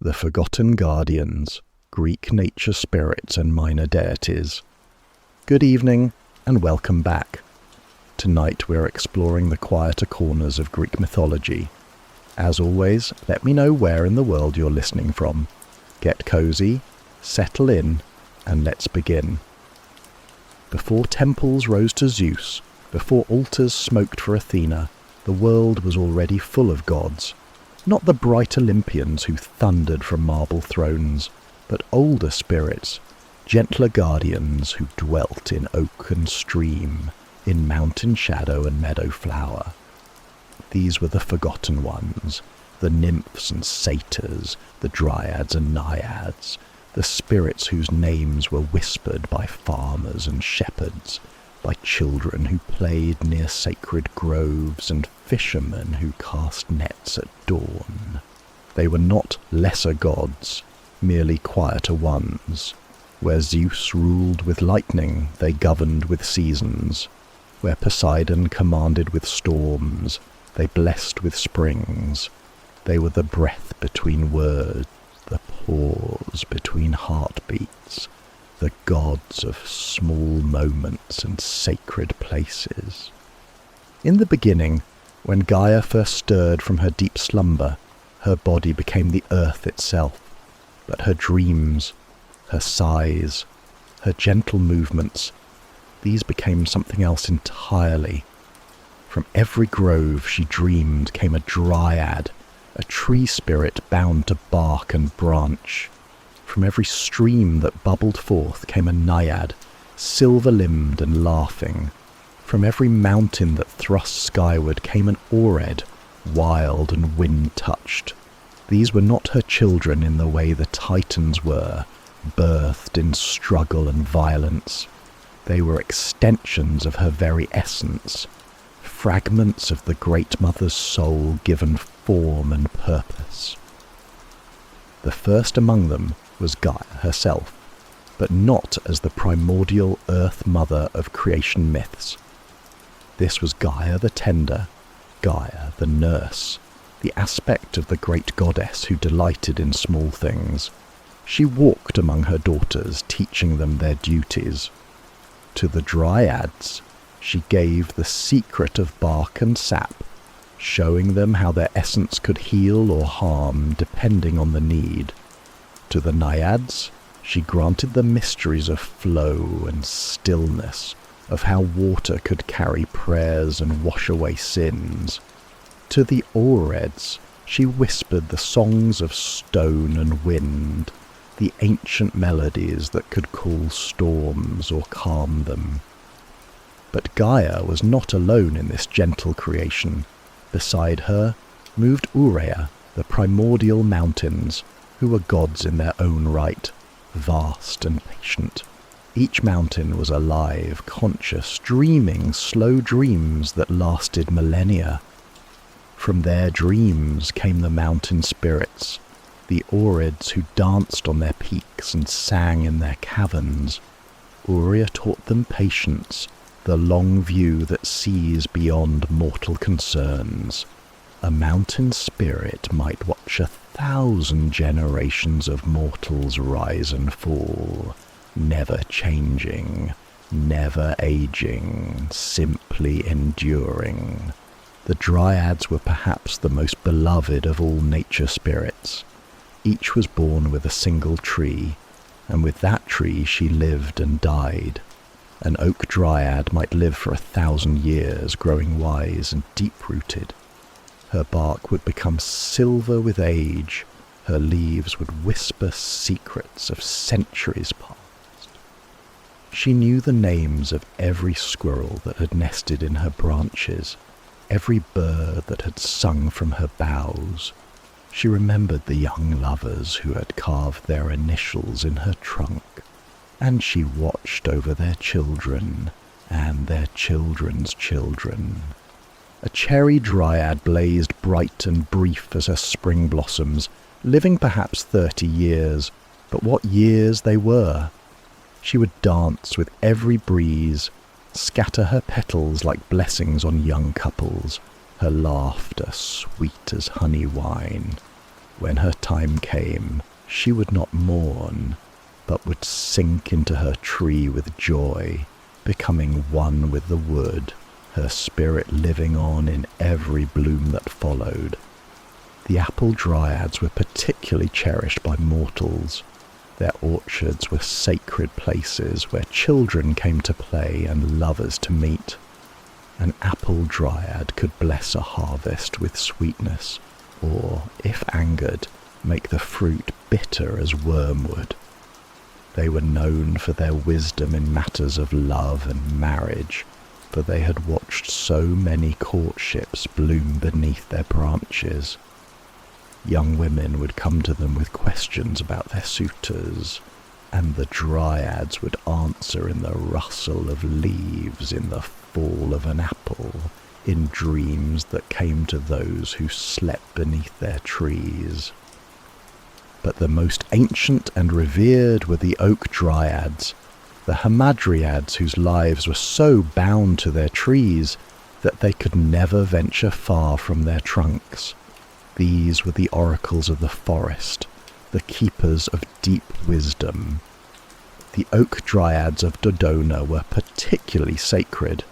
The Forgotten Guardians, Greek nature spirits and minor deities. Good evening and welcome back. Tonight we're exploring the quieter corners of Greek mythology. As always, let me know where in the world you're listening from. Get cozy, settle in, and let's begin. Before temples rose to Zeus, before altars smoked for Athena, the world was already full of gods. Not the bright Olympians who thundered from marble thrones, but older spirits, gentler guardians who dwelt in oak and stream, in mountain shadow and meadow flower. These were the forgotten ones, the nymphs and satyrs, the dryads and naiads, the spirits whose names were whispered by farmers and shepherds, by children who played near sacred groves and fishermen who cast nets at dawn. They were not lesser gods, merely quieter ones. Where Zeus ruled with lightning, they governed with seasons. Where Poseidon commanded with storms, they blessed with springs. They were the breath between words, the pause between heartbeats, the gods of small moments and sacred places. In the beginning, when Gaia first stirred from her deep slumber, her body became the earth itself, but her dreams, her sighs, her gentle movements, these became something else entirely. From every grove she dreamed came a dryad, a tree spirit bound to bark and branch. From every stream that bubbled forth came a naiad, silver-limbed and laughing. From every mountain that thrust skyward came an oread, wild and wind-touched. These were not her children in the way the Titans were, birthed in struggle and violence. They were extensions of her very essence, fragments of the Great Mother's soul given form and purpose. The first among them was Gaia herself, but not as the primordial Earth Mother of creation myths. This was Gaia the tender, Gaia the nurse, the aspect of the great goddess who delighted in small things. She walked among her daughters, teaching them their duties. To the dryads, she gave the secret of bark and sap, showing them how their essence could heal or harm depending on the need. To the naiads, she granted the mysteries of flow and stillness, of how water could carry prayers and wash away sins. To the oreads, she whispered the songs of stone and wind, the ancient melodies that could cool storms or calm them. But Gaia was not alone in this gentle creation. Beside her moved Urea, the primordial mountains, who were gods in their own right, vast and patient. Each mountain was alive, conscious, dreaming slow dreams that lasted millennia. From their dreams came the mountain spirits, the oreads who danced on their peaks and sang in their caverns. Urea taught them patience, the long view that sees beyond mortal concerns. A mountain spirit might watch 1,000 generations of mortals rise and fall, never changing, never aging, simply enduring. The dryads were perhaps the most beloved of all nature spirits. Each was born with a single tree, and with that tree she lived and died. An oak dryad might live for 1,000 years, growing wise and deep-rooted. Her bark would become silver with age, her leaves would whisper secrets of centuries past. She knew the names of every squirrel that had nested in her branches, every bird that had sung from her boughs. She remembered the young lovers who had carved their initials in her trunk, and she watched over their children and their children's children. A cherry dryad blazed bright and brief as her spring blossoms, living perhaps 30 years, but what years they were! She would dance with every breeze, scatter her petals like blessings on young couples, her laughter sweet as honey wine. When her time came, she would not mourn, but would sink into her tree with joy, becoming one with the wood, her spirit living on in every bloom that followed. The apple dryads were particularly cherished by mortals. Their orchards were sacred places where children came to play and lovers to meet. An apple dryad could bless a harvest with sweetness, or, if angered, make the fruit bitter as wormwood. They were known for their wisdom in matters of love and marriage, for they had watched so many courtships bloom beneath their branches. Young women would come to them with questions about their suitors, and the dryads would answer in the rustle of leaves, in the fall of an apple, in dreams that came to those who slept beneath their trees. But the most ancient and revered were the oak dryads, the hamadryads whose lives were so bound to their trees that they could never venture far from their trunks. These were the oracles of the forest, the keepers of deep wisdom. The oak dryads of Dodona were particularly sacred,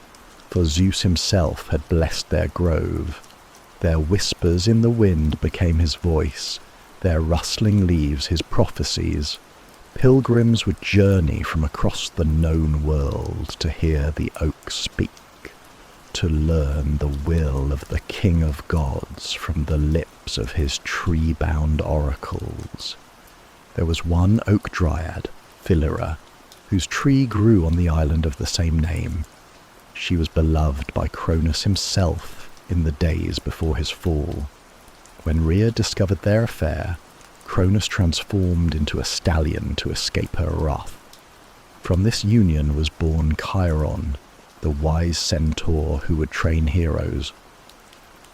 for Zeus himself had blessed their grove. Their whispers in the wind became his voice, their rustling leaves his prophecies. Pilgrims would journey from across the known world to hear the oak speak, to learn the will of the King of Gods from the lips of his tree-bound oracles. There was one oak dryad, Philyra, whose tree grew on the island of the same name. She was beloved by Cronus himself in the days before his fall. When Rhea discovered their affair, Cronus transformed into a stallion to escape her wrath. From this union was born Chiron, the wise centaur who would train heroes.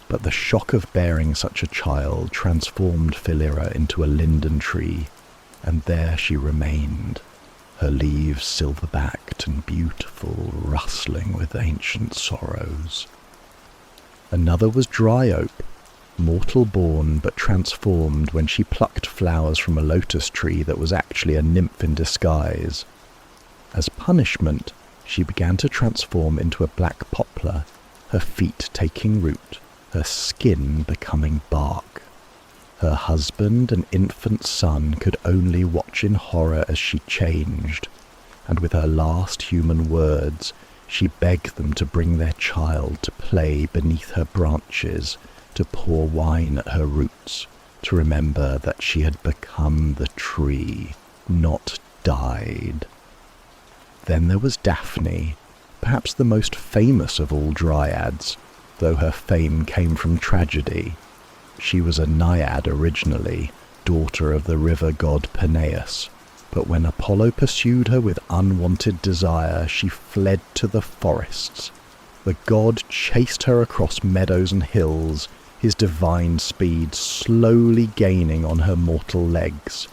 But the shock of bearing such a child transformed Philyra into a linden tree, and there she remained, her leaves silver-backed and beautiful, rustling with ancient sorrows. Another was Dryope, mortal-born but transformed when she plucked flowers from a lotus tree that was actually a nymph in disguise. As punishment, she began to transform into a black poplar, her feet taking root, her skin becoming bark. Her husband and infant son could only watch in horror as she changed, and with her last human words, she begged them to bring their child to play beneath her branches, to pour wine at her roots, to remember that she had become the tree, not died. Then there was Daphne, perhaps the most famous of all dryads, though her fame came from tragedy. She was a naiad originally, daughter of the river god Peneus, but when Apollo pursued her with unwanted desire, she fled to the forests. The god chased her across meadows and hills, his divine speed slowly gaining on her mortal legs.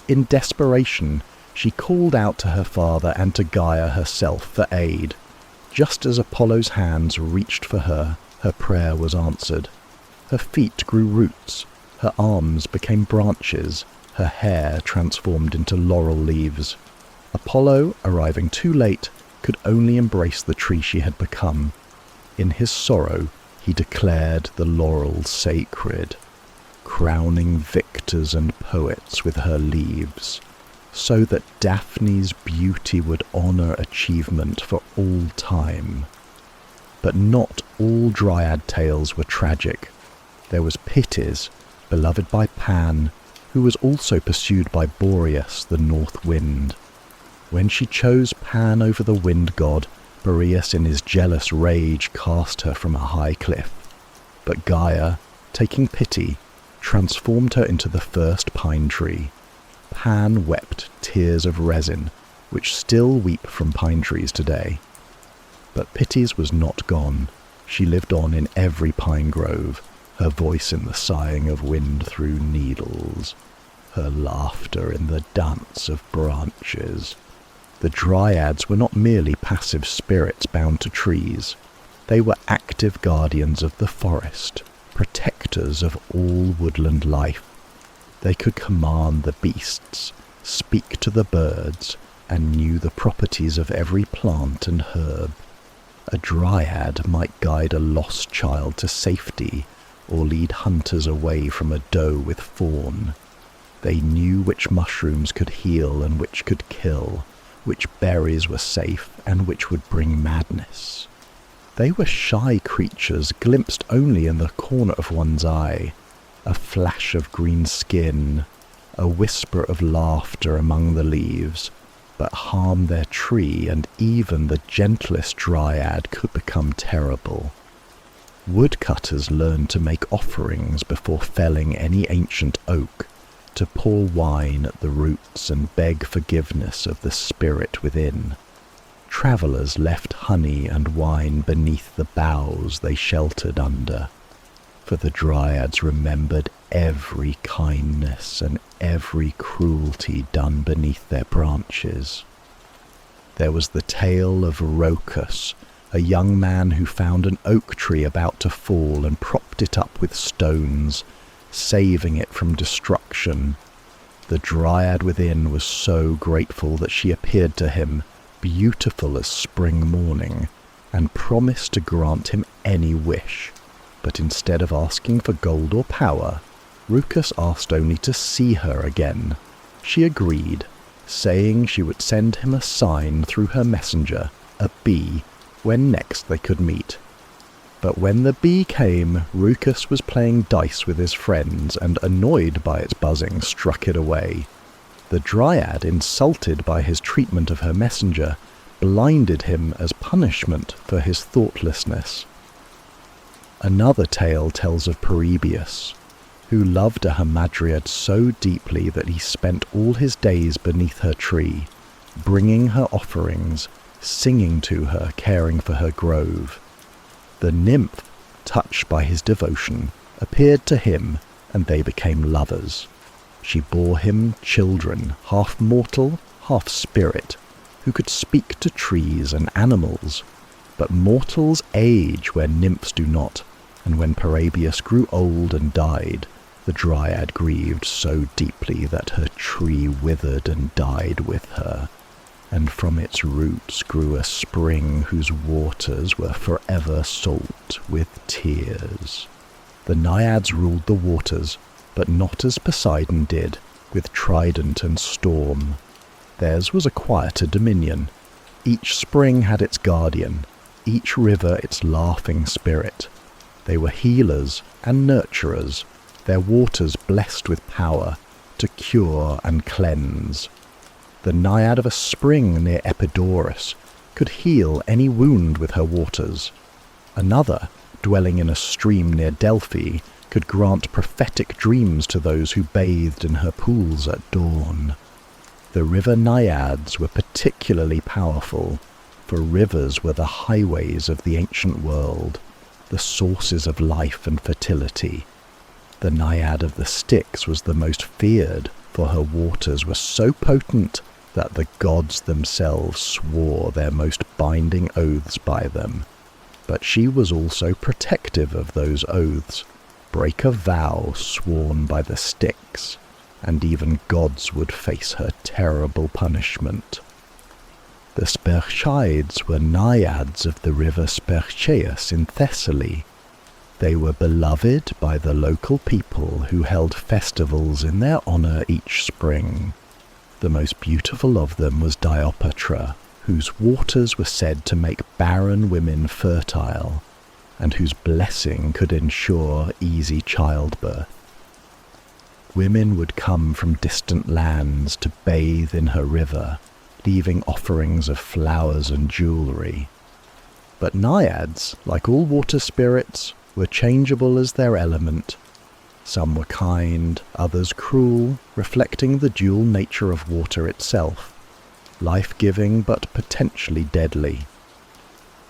In desperation, she called out to her father and to Gaia herself for aid. Just as Apollo's hands reached for her, her prayer was answered. Her feet grew roots, her arms became branches, her hair transformed into laurel leaves. Apollo, arriving too late, could only embrace the tree she had become. In his sorrow, he declared the laurel sacred, crowning victors and poets with her leaves, so that Daphne's beauty would honour achievement for all time. But not all dryad tales were tragic. There was Pitys, beloved by Pan, who was also pursued by Boreas, the north wind. When she chose Pan over the wind god, Boreas in his jealous rage cast her from a high cliff. But Gaia, taking pity, transformed her into the first pine tree. Pan wept tears of resin, which still weep from pine trees today. But Pitys was not gone. She lived on in every pine grove, her voice in the sighing of wind through needles, her laughter in the dance of branches. The dryads were not merely passive spirits bound to trees. They were active guardians of the forest, protectors of all woodland life. They could command the beasts, speak to the birds, and knew the properties of every plant and herb. A dryad might guide a lost child to safety, or lead hunters away from a doe with fawn. They knew which mushrooms could heal and which could kill, which berries were safe and which would bring madness. They were shy creatures glimpsed only in the corner of one's eye, a flash of green skin, a whisper of laughter among the leaves, but harm their tree and even the gentlest dryad could become terrible. Woodcutters learned to make offerings before felling any ancient oak, to pour wine at the roots and beg forgiveness of the spirit within. Travellers left honey and wine beneath the boughs they sheltered under, for the dryads remembered every kindness and every cruelty done beneath their branches. There was the tale of Arethusa, a young man who found an oak tree about to fall and propped it up with stones, saving it from destruction. The dryad within was so grateful that she appeared to him, beautiful as spring morning, and promised to grant him any wish. But instead of asking for gold or power, Arethusa asked only to see her again. She agreed, saying she would send him a sign through her messenger, a bee, when next they could meet. But when the bee came, Arethusa was playing dice with his friends and, annoyed by its buzzing, struck it away. The dryad, insulted by his treatment of her messenger, blinded him as punishment for his thoughtlessness. Another tale tells of Polybius, who loved a hamadryad so deeply that he spent all his days beneath her tree, bringing her offerings, singing to her, caring for her grove. The nymph, touched by his devotion, appeared to him, and they became lovers. She bore him children, half mortal, half spirit, who could speak to trees and animals. But mortals age where nymphs do not, and when Polybius grew old and died, the dryad grieved so deeply that her tree withered and died with her, and from its roots grew a spring whose waters were forever salt with tears. The naiads ruled the waters, but not as Poseidon did, with trident and storm. Theirs was a quieter dominion. Each spring had its guardian, each river its laughing spirit. They were healers and nurturers, their waters blessed with power to cure and cleanse. The naiad of a spring near Epidaurus could heal any wound with her waters. Another, dwelling in a stream near Delphi, could grant prophetic dreams to those who bathed in her pools at dawn. The river naiads were particularly powerful, for rivers were the highways of the ancient world, the sources of life and fertility. The naiad of the Styx was the most feared, for her waters were so potent that the gods themselves swore their most binding oaths by them. But she was also protective of those oaths. Break a vow sworn by the Styx, and even gods would face her terrible punishment. The Spercheids were naiads of the river Spercheius in Thessaly. They were beloved by the local people who held festivals in their honor each spring. The most beautiful of them was Diopatra, whose waters were said to make barren women fertile, and whose blessing could ensure easy childbirth. Women would come from distant lands to bathe in her river, leaving offerings of flowers and jewelry. But naiads, like all water spirits, were changeable as their element. Some were kind, others cruel, reflecting the dual nature of water itself, life-giving but potentially deadly.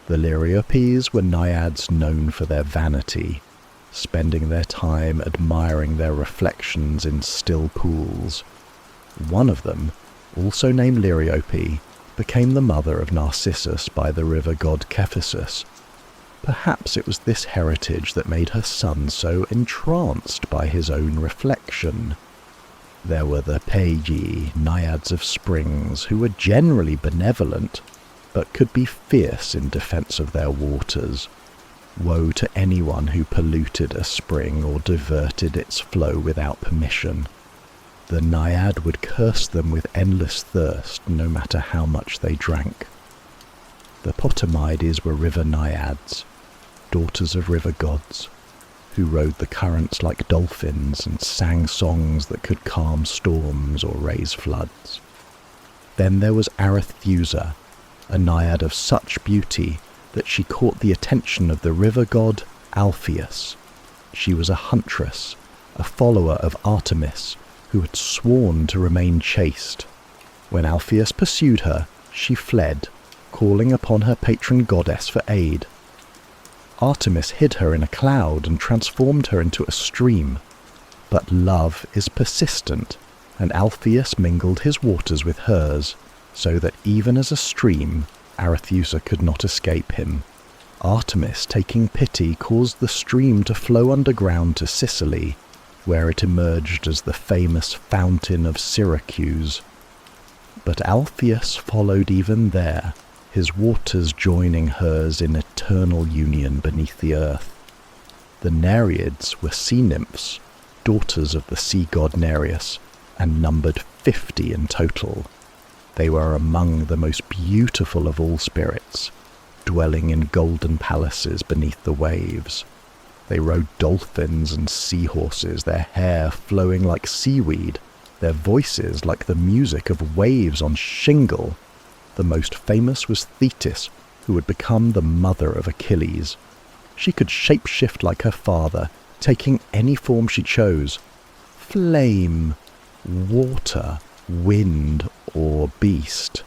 The Liriopes were naiads known for their vanity, spending their time admiring their reflections in still pools. One of them, also named Liriope, became the mother of Narcissus by the river god Cephisus. Perhaps it was this heritage that made her son so entranced by his own reflection. There were the Pegi, naiads of springs, who were generally benevolent, but could be fierce in defence of their waters. Woe to anyone who polluted a spring or diverted its flow without permission. The naiad would curse them with endless thirst, no matter how much they drank. The Potamides were river naiads, daughters of river gods, who rode the currents like dolphins and sang songs that could calm storms or raise floods. Then there was Arethusa, a naiad of such beauty that she caught the attention of the river god Alpheus. She was a huntress, a follower of Artemis, who had sworn to remain chaste. When Alpheus pursued her, she fled, calling upon her patron goddess for aid. Artemis hid her in a cloud and transformed her into a stream. But love is persistent, and Alpheus mingled his waters with hers, so that even as a stream, Arethusa could not escape him. Artemis, taking pity, caused the stream to flow underground to Sicily, where it emerged as the famous fountain of Syracuse. But Alpheus followed even there, his waters joining hers in eternal union beneath the earth. The nereids were sea nymphs, daughters of the sea god Nereus, and numbered 50 in total. They were among the most beautiful of all spirits, dwelling in golden palaces beneath the waves. They rode dolphins and seahorses, their hair flowing like seaweed, their voices like the music of waves on shingle. The most famous was Thetis, who would become the mother of Achilles. She could shapeshift like her father, taking any form she chose: flame, water, wind, or beast.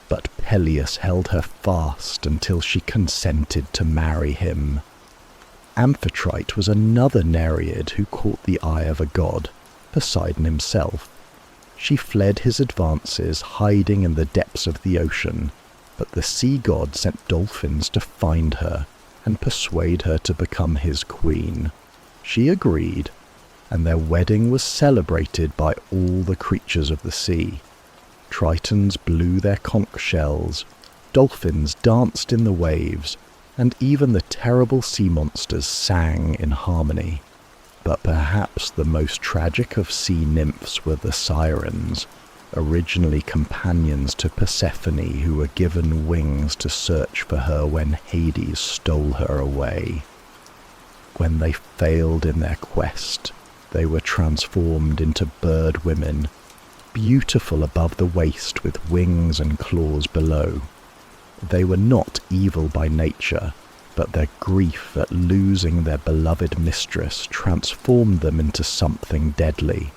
But Peleus held her fast until she consented to marry him. Amphitrite was another nereid who caught the eye of a god, Poseidon himself. She fled his advances, hiding in the depths of the ocean, but the sea god sent dolphins to find her and persuade her to become his queen. She agreed, and their wedding was celebrated by all the creatures of the sea. Tritons blew their conch shells, dolphins danced in the waves, and even the terrible sea monsters sang in harmony. But perhaps the most tragic of sea nymphs were the sirens, originally companions to Persephone, who were given wings to search for her when Hades stole her away. When they failed in their quest, they were transformed into bird women, beautiful above the waist with wings and claws below. They were not evil by nature, but their grief at losing their beloved mistress transformed them into something deadly.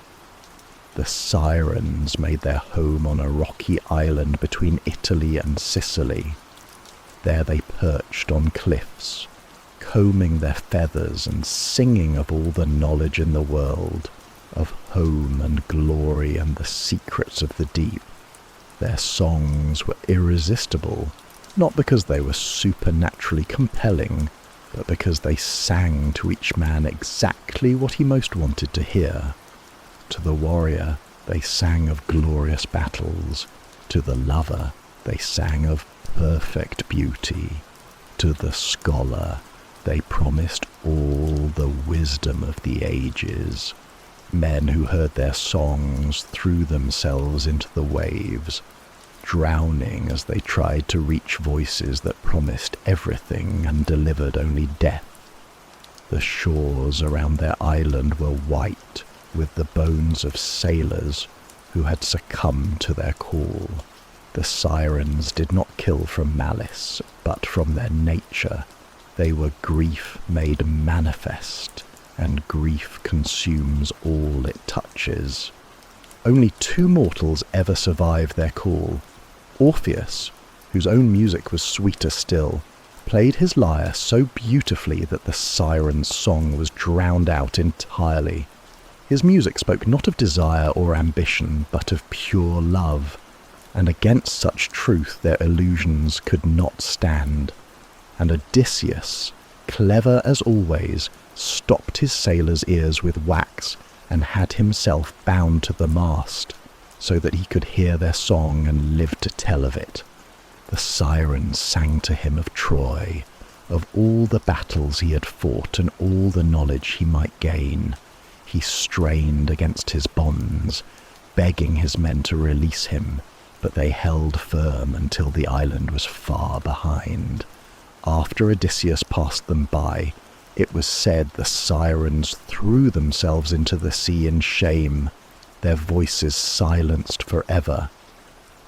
The sirens made their home on a rocky island between Italy and Sicily. There they perched on cliffs, combing their feathers and singing of all the knowledge in the world, of home and glory and the secrets of the deep. Their songs were irresistible, not because they were supernaturally compelling, but because they sang to each man exactly what he most wanted to hear. To the warrior, they sang of glorious battles. To the lover, they sang of perfect beauty. To the scholar, they promised all the wisdom of the ages. Men who heard their songs threw themselves into the waves, drowning as they tried to reach voices that promised everything and delivered only death. The shores around their island were white with the bones of sailors who had succumbed to their call. The sirens did not kill from malice, but from their nature. They were grief made manifest, and grief consumes all it touches. Only 2 mortals ever survived their call. Orpheus, whose own music was sweeter still, played his lyre so beautifully that the siren's song was drowned out entirely. His music spoke not of desire or ambition, but of pure love, and against such truth their illusions could not stand. And Odysseus, clever as always, stopped his sailors' ears with wax and had himself bound to the mast, so that he could hear their song and live to tell of it. The sirens sang to him of Troy, of all the battles he had fought and all the knowledge he might gain. He strained against his bonds, begging his men to release him, but they held firm until the island was far behind. After Odysseus passed them by, it was said the sirens threw themselves into the sea in shame, their voices silenced forever.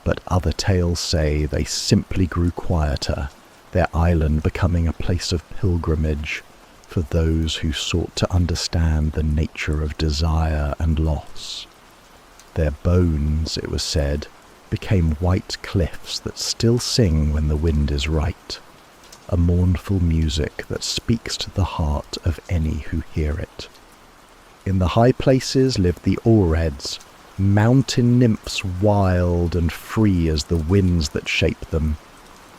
But other tales say they simply grew quieter, their island becoming a place of pilgrimage for those who sought to understand the nature of desire and loss. Their bones, it was said, became white cliffs that still sing when the wind is right, a mournful music that speaks to the heart of any who hear it. In the high places lived the oreads, mountain nymphs wild and free as the winds that shape them.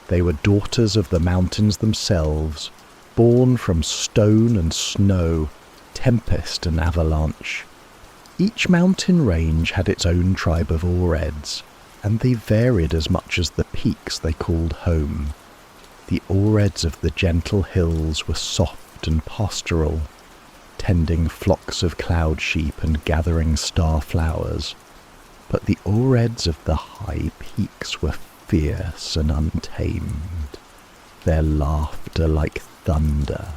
They were daughters of the mountains themselves, born from stone and snow, tempest and avalanche. Each mountain range had its own tribe of oreads, and they varied as much as the peaks they called home. The oreads of the gentle hills were soft and pastoral, tending flocks of cloud sheep and gathering star flowers. But the oreads of the high peaks were fierce and untamed, their laughter like thunder,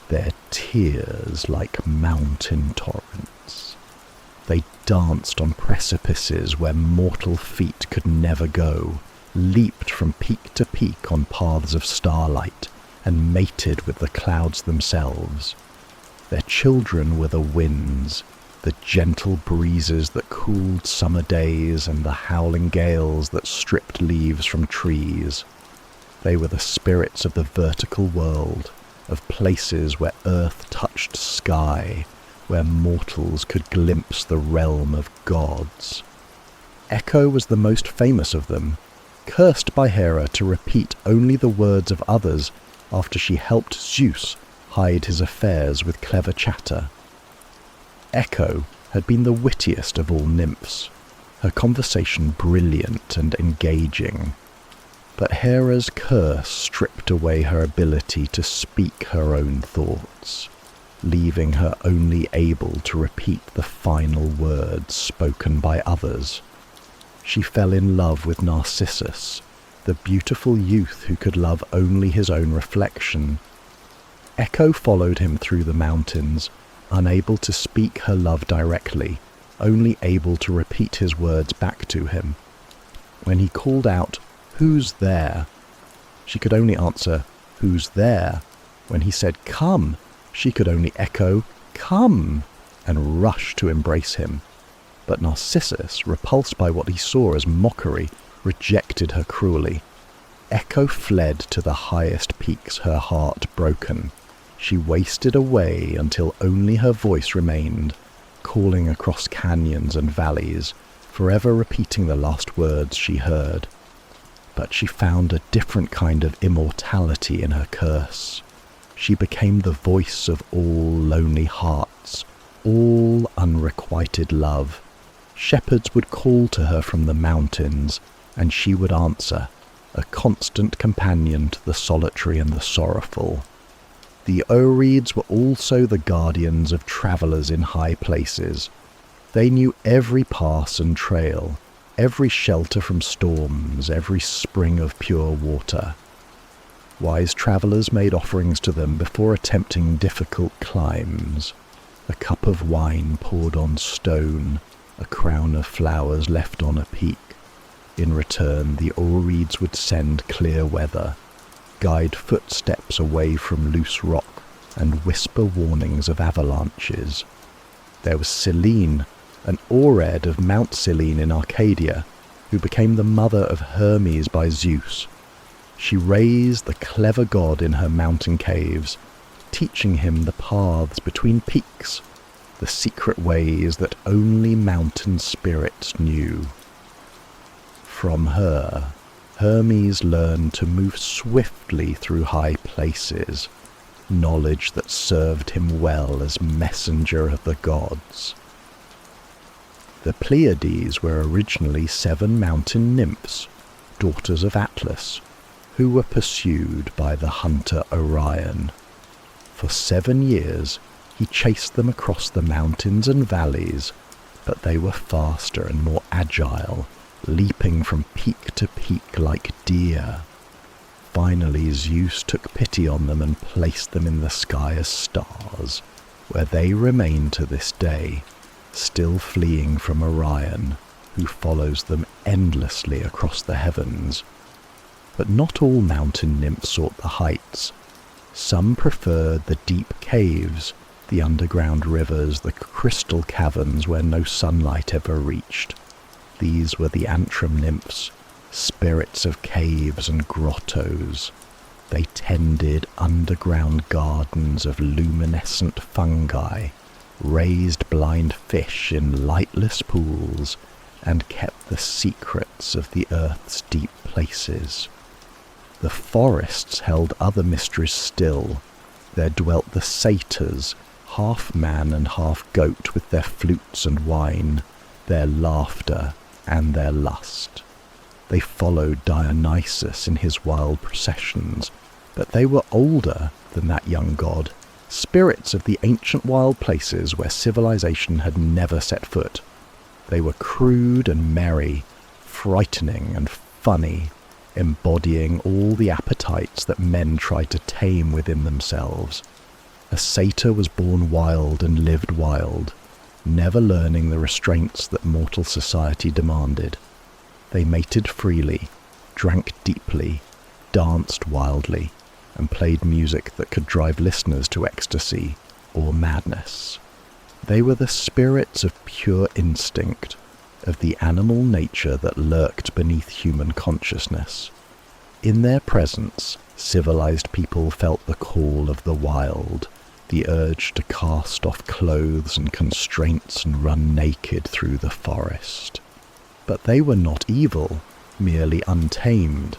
their tears like mountain torrents. They danced on precipices where mortal feet could never go, leaped from peak to peak on paths of starlight, and mated with the clouds themselves. Their children were the winds, the gentle breezes that cooled summer days and the howling gales that stripped leaves from trees. They were the spirits of the vertical world, of places where earth touched sky, where mortals could glimpse the realm of gods. Echo was the most famous of them, cursed by Hera to repeat only the words of others after she helped Zeus hide his affairs with clever chatter. Echo had been the wittiest of all nymphs, her conversation brilliant and engaging. But Hera's curse stripped away her ability to speak her own thoughts, leaving her only able to repeat the final words spoken by others. She fell in love with Narcissus, the beautiful youth who could love only his own reflection. Echo followed him through the mountains, unable to speak her love directly, only able to repeat his words back to him. When he called out, "Who's there?" she could only answer, "Who's there?" When he said, "Come," she could only echo, "Come," and rush to embrace him. But Narcissus, repulsed by what he saw as mockery, rejected her cruelly. Echo fled to the highest peaks, her heart broken. She wasted away until only her voice remained, calling across canyons and valleys, forever repeating the last words she heard. But she found a different kind of immortality in her curse. She became the voice of all lonely hearts, all unrequited love. Shepherds would call to her from the mountains, and she would answer, a constant companion to the solitary and the sorrowful. The oreads were also the guardians of travellers in high places. They knew every pass and trail, every shelter from storms, every spring of pure water. Wise travellers made offerings to them before attempting difficult climbs. A cup of wine poured on stone, a crown of flowers left on a peak. In return, the oreads would send clear weather, guide footsteps away from loose rock, and whisper warnings of avalanches. There was Selene, an oread of Mount Selene in Arcadia, who became the mother of Hermes by Zeus. She raised the clever god in her mountain caves, teaching him the paths between peaks, the secret ways that only mountain spirits knew. From her, Hermes learned to move swiftly through high places, knowledge that served him well as messenger of the gods. The Pleiades were originally 7 mountain nymphs, daughters of Atlas, who were pursued by the hunter Orion. For 7 years he chased them across the mountains and valleys, but they were faster and more agile, leaping from peak to peak like deer. Finally Zeus took pity on them and placed them in the sky as stars, where they remain to this day, still fleeing from Orion, who follows them endlessly across the heavens. But not all mountain nymphs sought the heights. Some preferred the deep caves, the underground rivers, the crystal caverns where no sunlight ever reached. These were the Antrim nymphs, spirits of caves and grottos. They tended underground gardens of luminescent fungi, raised blind fish in lightless pools, and kept the secrets of the earth's deep places. The forests held other mysteries still. There dwelt the satyrs, half man and half goat, with their flutes and wine, their laughter and their lust. They followed Dionysus in his wild processions, but they were older than that young god, spirits of the ancient wild places where civilization had never set foot. They were crude and merry, frightening and funny, embodying all the appetites that men try to tame within themselves. A satyr was born wild and lived wild, never learning the restraints that mortal society demanded. They mated freely, drank deeply, danced wildly, and played music that could drive listeners to ecstasy or madness. They were the spirits of pure instinct, of the animal nature that lurked beneath human consciousness. In their presence, civilized people felt the call of the wild, the urge to cast off clothes and constraints and run naked through the forest. But they were not evil, merely untamed.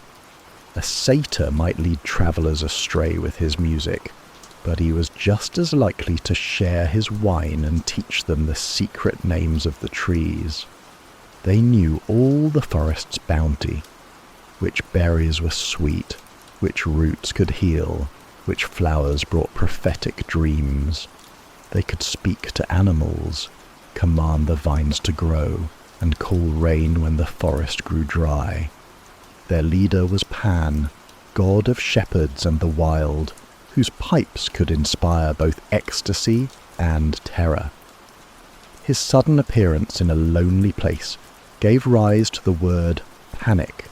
A satyr might lead travellers astray with his music, but he was just as likely to share his wine and teach them the secret names of the trees. They knew all the forest's bounty, which berries were sweet, which roots could heal, which flowers brought prophetic dreams. They could speak to animals, command the vines to grow, and call rain when the forest grew dry. Their leader was Pan, god of shepherds and the wild, whose pipes could inspire both ecstasy and terror. His sudden appearance in a lonely place gave rise to the word panic,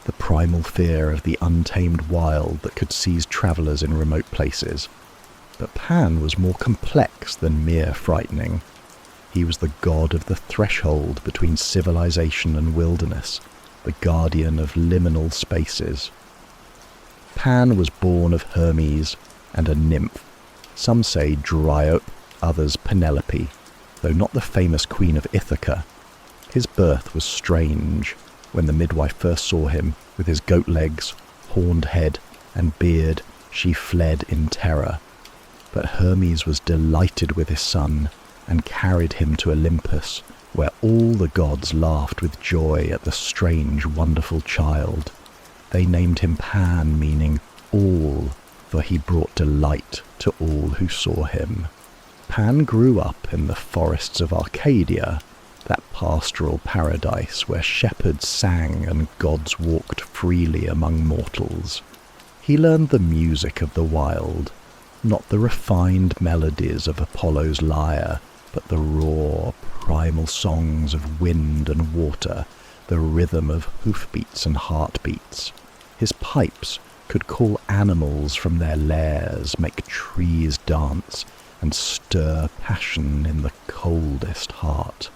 the primal fear of the untamed wild that could seize travellers in remote places. But Pan was more complex than mere frightening. He was the god of the threshold between civilization and wilderness, the guardian of liminal spaces. Pan was born of Hermes and a nymph, some say Dryope, others Penelope, though not the famous queen of Ithaca. His birth was strange. When the midwife first saw him, with his goat legs, horned head, and beard, she fled in terror. But Hermes was delighted with his son, and carried him to Olympus, where all the gods laughed with joy at the strange, wonderful child. They named him Pan, meaning all, for he brought delight to all who saw him. Pan grew up in the forests of Arcadia, that pastoral paradise where shepherds sang and gods walked freely among mortals. He learned the music of the wild, not the refined melodies of Apollo's lyre, but the raw, primal songs of wind and water, the rhythm of hoofbeats and heartbeats. His pipes could call animals from their lairs, make trees dance, and stir passion in the coldest heart.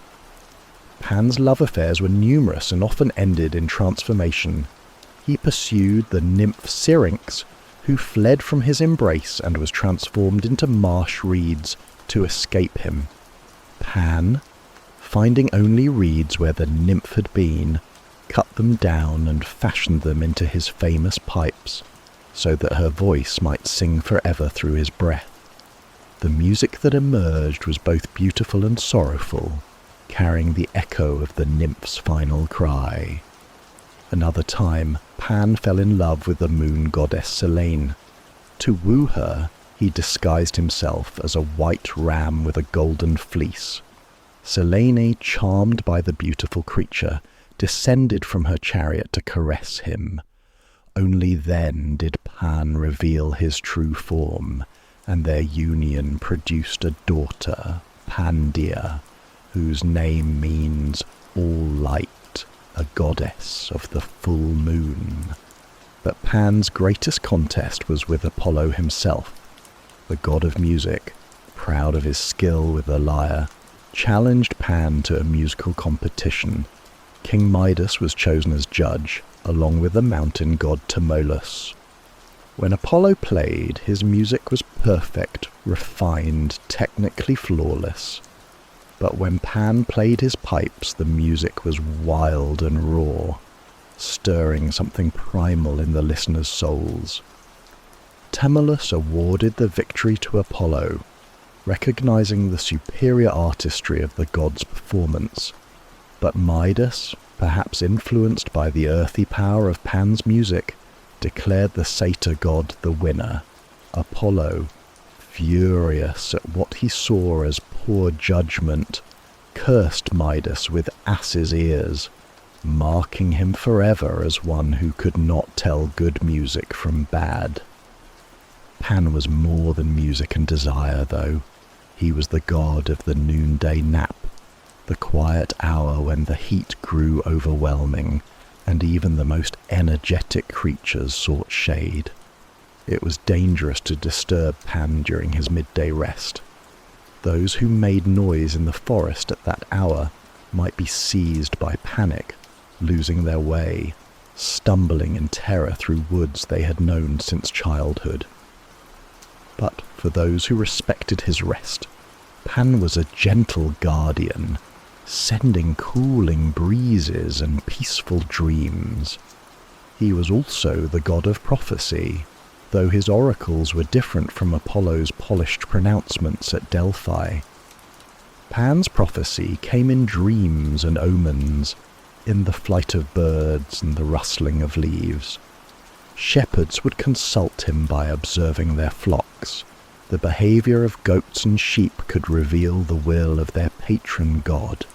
Pan's love affairs were numerous and often ended in transformation. He pursued the nymph Syrinx, who fled from his embrace and was transformed into marsh reeds to escape him. Pan, finding only reeds where the nymph had been, cut them down and fashioned them into his famous pipes, so that her voice might sing forever through his breath. The music that emerged was both beautiful and sorrowful, carrying the echo of the nymph's final cry. Another time, Pan fell in love with the moon goddess Selene. To woo her, he disguised himself as a white ram with a golden fleece. Selene, charmed by the beautiful creature, descended from her chariot to caress him. Only then did Pan reveal his true form, and their union produced a daughter, Pandia, whose name means all light, a goddess of the full moon. But Pan's greatest contest was with Apollo himself. The god of music, proud of his skill with the lyre, challenged Pan to a musical competition. King Midas was chosen as judge, along with the mountain god Tmolus. When Apollo played, his music was perfect, refined, technically flawless. But when Pan played his pipes, the music was wild and raw, stirring something primal in the listeners' souls. Tmolus awarded the victory to Apollo, recognizing the superior artistry of the god's performance. But Midas, perhaps influenced by the earthy power of Pan's music, declared the satyr god the winner. Apollo, furious at what he saw as poor judgment, cursed Midas with ass's ears, marking him forever as one who could not tell good music from bad. Pan was more than music and desire, though. He was the god of the noonday nap, the quiet hour when the heat grew overwhelming, and even the most energetic creatures sought shade. It was dangerous to disturb Pan during his midday rest. Those who made noise in the forest at that hour might be seized by panic, losing their way, stumbling in terror through woods they had known since childhood. But for those who respected his rest, Pan was a gentle guardian, sending cooling breezes and peaceful dreams. He was also the god of prophecy, though his oracles were different from Apollo's polished pronouncements at Delphi. Pan's prophecy came in dreams and omens, in the flight of birds and the rustling of leaves. Shepherds would consult him by observing their flocks. The behavior of goats and sheep could reveal the will of their patron god.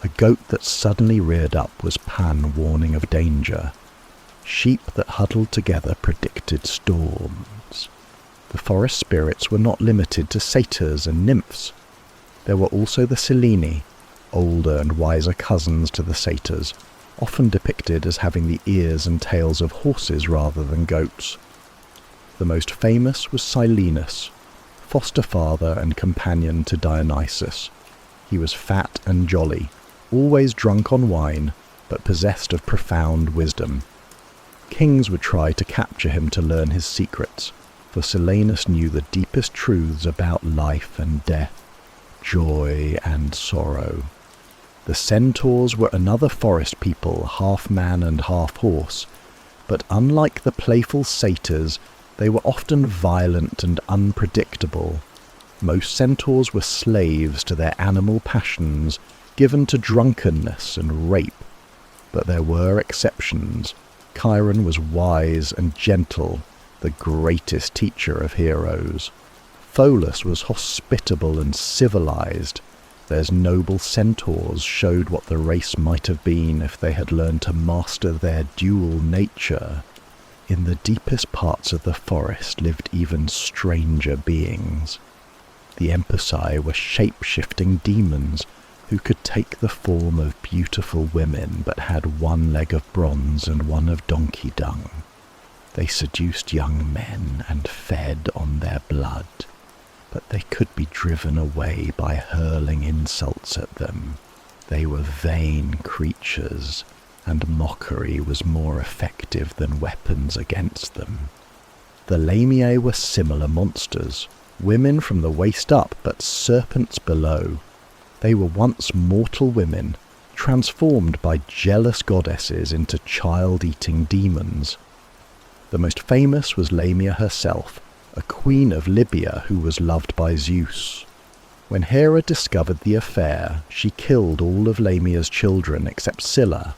A goat that suddenly reared up was Pan warning of danger. Sheep that huddled together predicted storms. The forest spirits were not limited to satyrs and nymphs. There were also the Seleni, older and wiser cousins to the satyrs, often depicted as having the ears and tails of horses rather than goats. The most famous was Silenus, foster father and companion to Dionysus. He was fat and jolly, always drunk on wine, but possessed of profound wisdom. Kings would try to capture him to learn his secrets, for Silenus knew the deepest truths about life and death, joy and sorrow. The centaurs were another forest people, half man and half horse, but unlike the playful satyrs, they were often violent and unpredictable. Most centaurs were slaves to their animal passions, given to drunkenness and rape. But there were exceptions. Chiron was wise and gentle, the greatest teacher of heroes. Pholus was hospitable and civilized. Their noble centaurs showed what the race might have been if they had learned to master their dual nature. In the deepest parts of the forest lived even stranger beings. The Empusae were shape-shifting demons who could take the form of beautiful women but had one leg of bronze and one of donkey dung. They seduced young men and fed on their blood, but they could be driven away by hurling insults at them. They were vain creatures, and mockery was more effective than weapons against them. The Lamiae were similar monsters, women from the waist up but serpents below. They were once mortal women, transformed by jealous goddesses into child-eating demons. The most famous was Lamia herself, a queen of Libya who was loved by Zeus. When Hera discovered the affair, she killed all of Lamia's children except Scylla.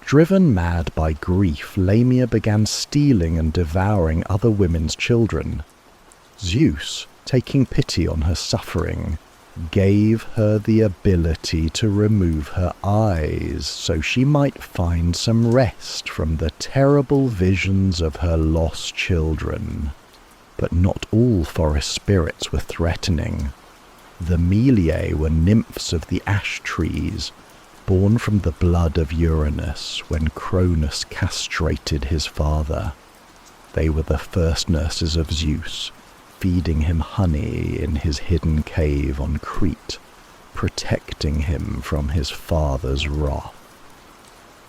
Driven mad by grief, Lamia began stealing and devouring other women's children. Zeus, taking pity on her suffering, gave her the ability to remove her eyes so she might find some rest from the terrible visions of her lost children. But not all forest spirits were threatening. The Meliae were nymphs of the ash trees, born from the blood of Uranus when Cronus castrated his father. They were the first nurses of Zeus, feeding him honey in his hidden cave on Crete, protecting him from his father's wrath.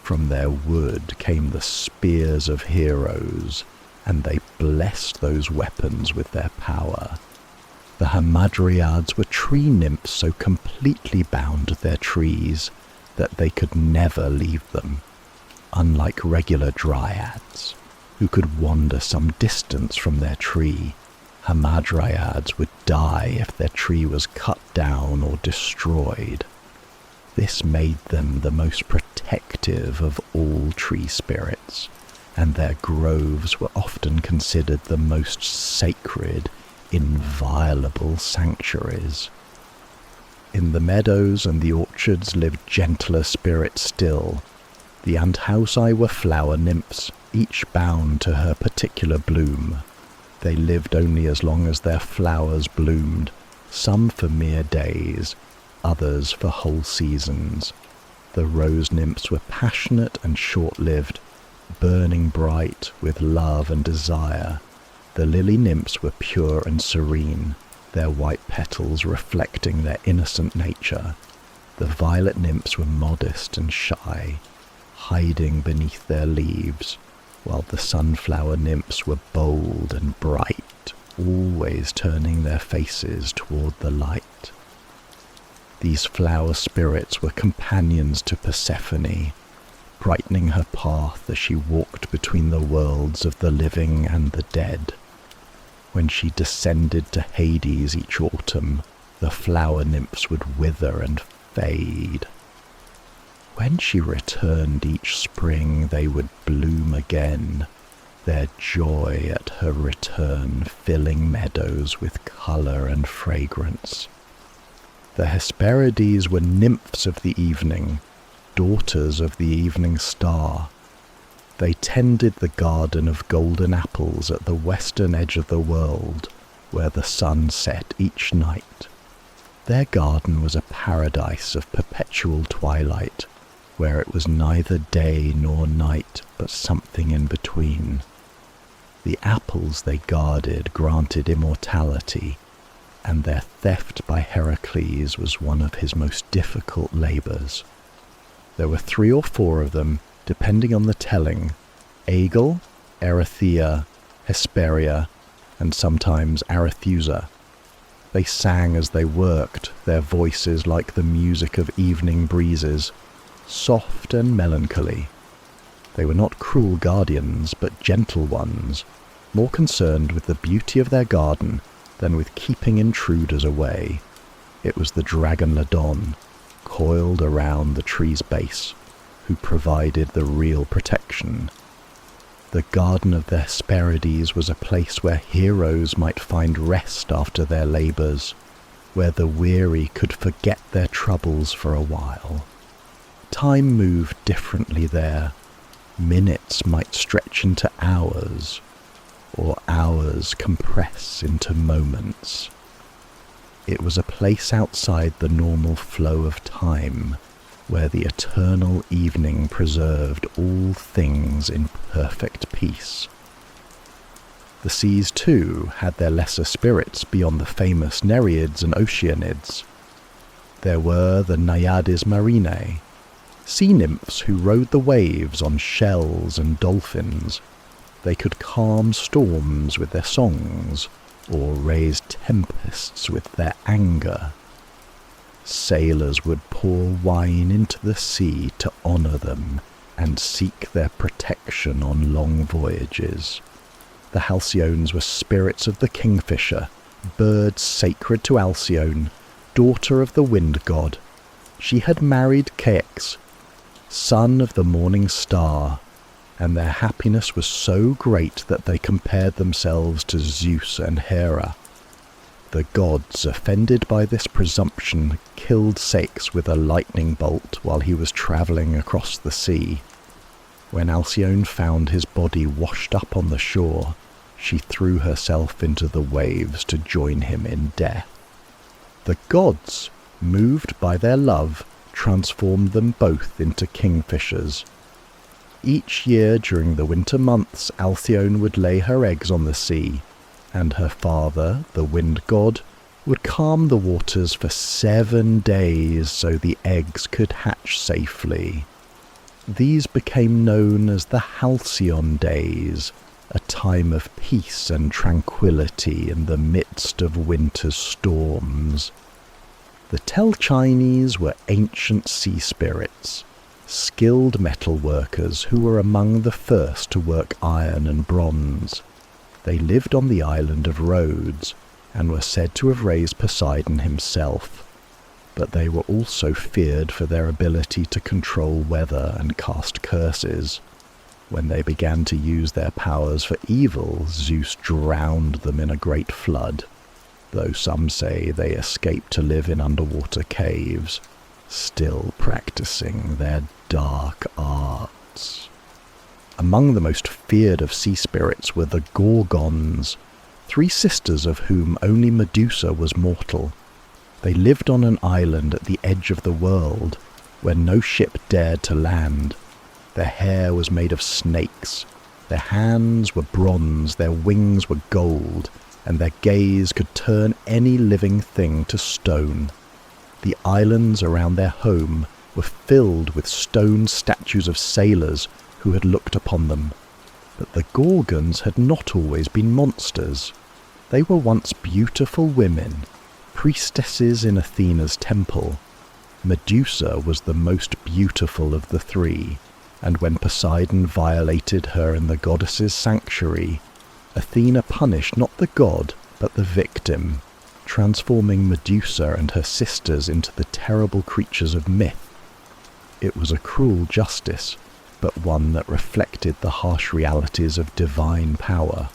From their wood came the spears of heroes, and they blessed those weapons with their power. The Hamadryads were tree nymphs so completely bound to their trees that they could never leave them, unlike regular dryads, who could wander some distance from their tree. Hamadryads would die if their tree was cut down or destroyed. This made them the most protective of all tree spirits, and their groves were often considered the most sacred, inviolable sanctuaries. In the meadows and the orchards lived gentler spirits still. The Anthausi were flower nymphs, each bound to her particular bloom. They lived only as long as their flowers bloomed, some for mere days, others for whole seasons. The rose nymphs were passionate and short-lived, burning bright with love and desire. The lily nymphs were pure and serene, their white petals reflecting their innocent nature. The violet nymphs were modest and shy, hiding beneath their leaves, while the sunflower nymphs were bold and bright, always turning their faces toward the light. These flower spirits were companions to Persephone, brightening her path as she walked between the worlds of the living and the dead. When she descended to Hades each autumn, the flower nymphs would wither and fade. When she returned each spring, they would bloom again, their joy at her return filling meadows with colour and fragrance. The Hesperides were nymphs of the evening, daughters of the evening star. They tended the garden of golden apples at the western edge of the world, where the sun set each night. Their garden was a paradise of perpetual twilight, where it was neither day nor night, but something in between. The apples they guarded granted immortality, and their theft by Heracles was one of his most difficult labours. There were 3 or 4 of them, depending on the telling: Aegle, Erythea, Hesperia, and sometimes Arethusa. They sang as they worked, their voices like the music of evening breezes, soft and melancholy. They were not cruel guardians, but gentle ones, more concerned with the beauty of their garden than with keeping intruders away. It was the dragon Ladon, coiled around the tree's base, who provided the real protection. The garden of the Hesperides was a place where heroes might find rest after their labours, where the weary could forget their troubles for a while. Time moved differently there. Minutes might stretch into hours, or hours compress into moments. It was a place outside the normal flow of time, where the eternal evening preserved all things in perfect peace. The seas, too, had their lesser spirits beyond the famous nereids and oceanids. There were the naiads marinae, sea nymphs who rode the waves on shells and dolphins. They could calm storms with their songs, or raise tempests with their anger. Sailors would pour wine into the sea to honour them and seek their protection on long voyages. The Halcyones were spirits of the kingfisher, birds sacred to Alcyone, daughter of the wind god. She had married Caix, son of the morning star, and their happiness was so great that they compared themselves to Zeus and Hera. The gods, offended by this presumption, killed Caix with a lightning bolt while he was travelling across the sea. When Alcyone found his body washed up on the shore, she threw herself into the waves to join him in death. The gods, moved by their love, transformed them both into kingfishers. Each year during the winter months, Alcyone would lay her eggs on the sea, and her father, the wind god, would calm the waters for 7 days so the eggs could hatch safely. These became known as the halcyon days, a time of peace and tranquility in the midst of winter's storms. The Telchines were ancient sea spirits, skilled metal workers who were among the first to work iron and bronze. They lived on the island of Rhodes, and were said to have raised Poseidon himself, but they were also feared for their ability to control weather and cast curses. When they began to use their powers for evil, Zeus drowned them in a great flood, though some say they escaped to live in underwater caves, still practicing their dark arts. Among the most feared of sea spirits were the Gorgons, 3 sisters of whom only Medusa was mortal. They lived on an island at the edge of the world, where no ship dared to land. Their hair was made of snakes, their hands were bronze, their wings were gold, and their gaze could turn any living thing to stone. The islands around their home were filled with stone statues of sailors who had looked upon them. But the Gorgons had not always been monsters. They were once beautiful women, priestesses in Athena's temple. Medusa was the most beautiful of the 3, and when Poseidon violated her in the goddess's sanctuary, Athena punished not the god, but the victim, transforming Medusa and her sisters into the terrible creatures of myth. It was a cruel justice, but one that reflected the harsh realities of divine power.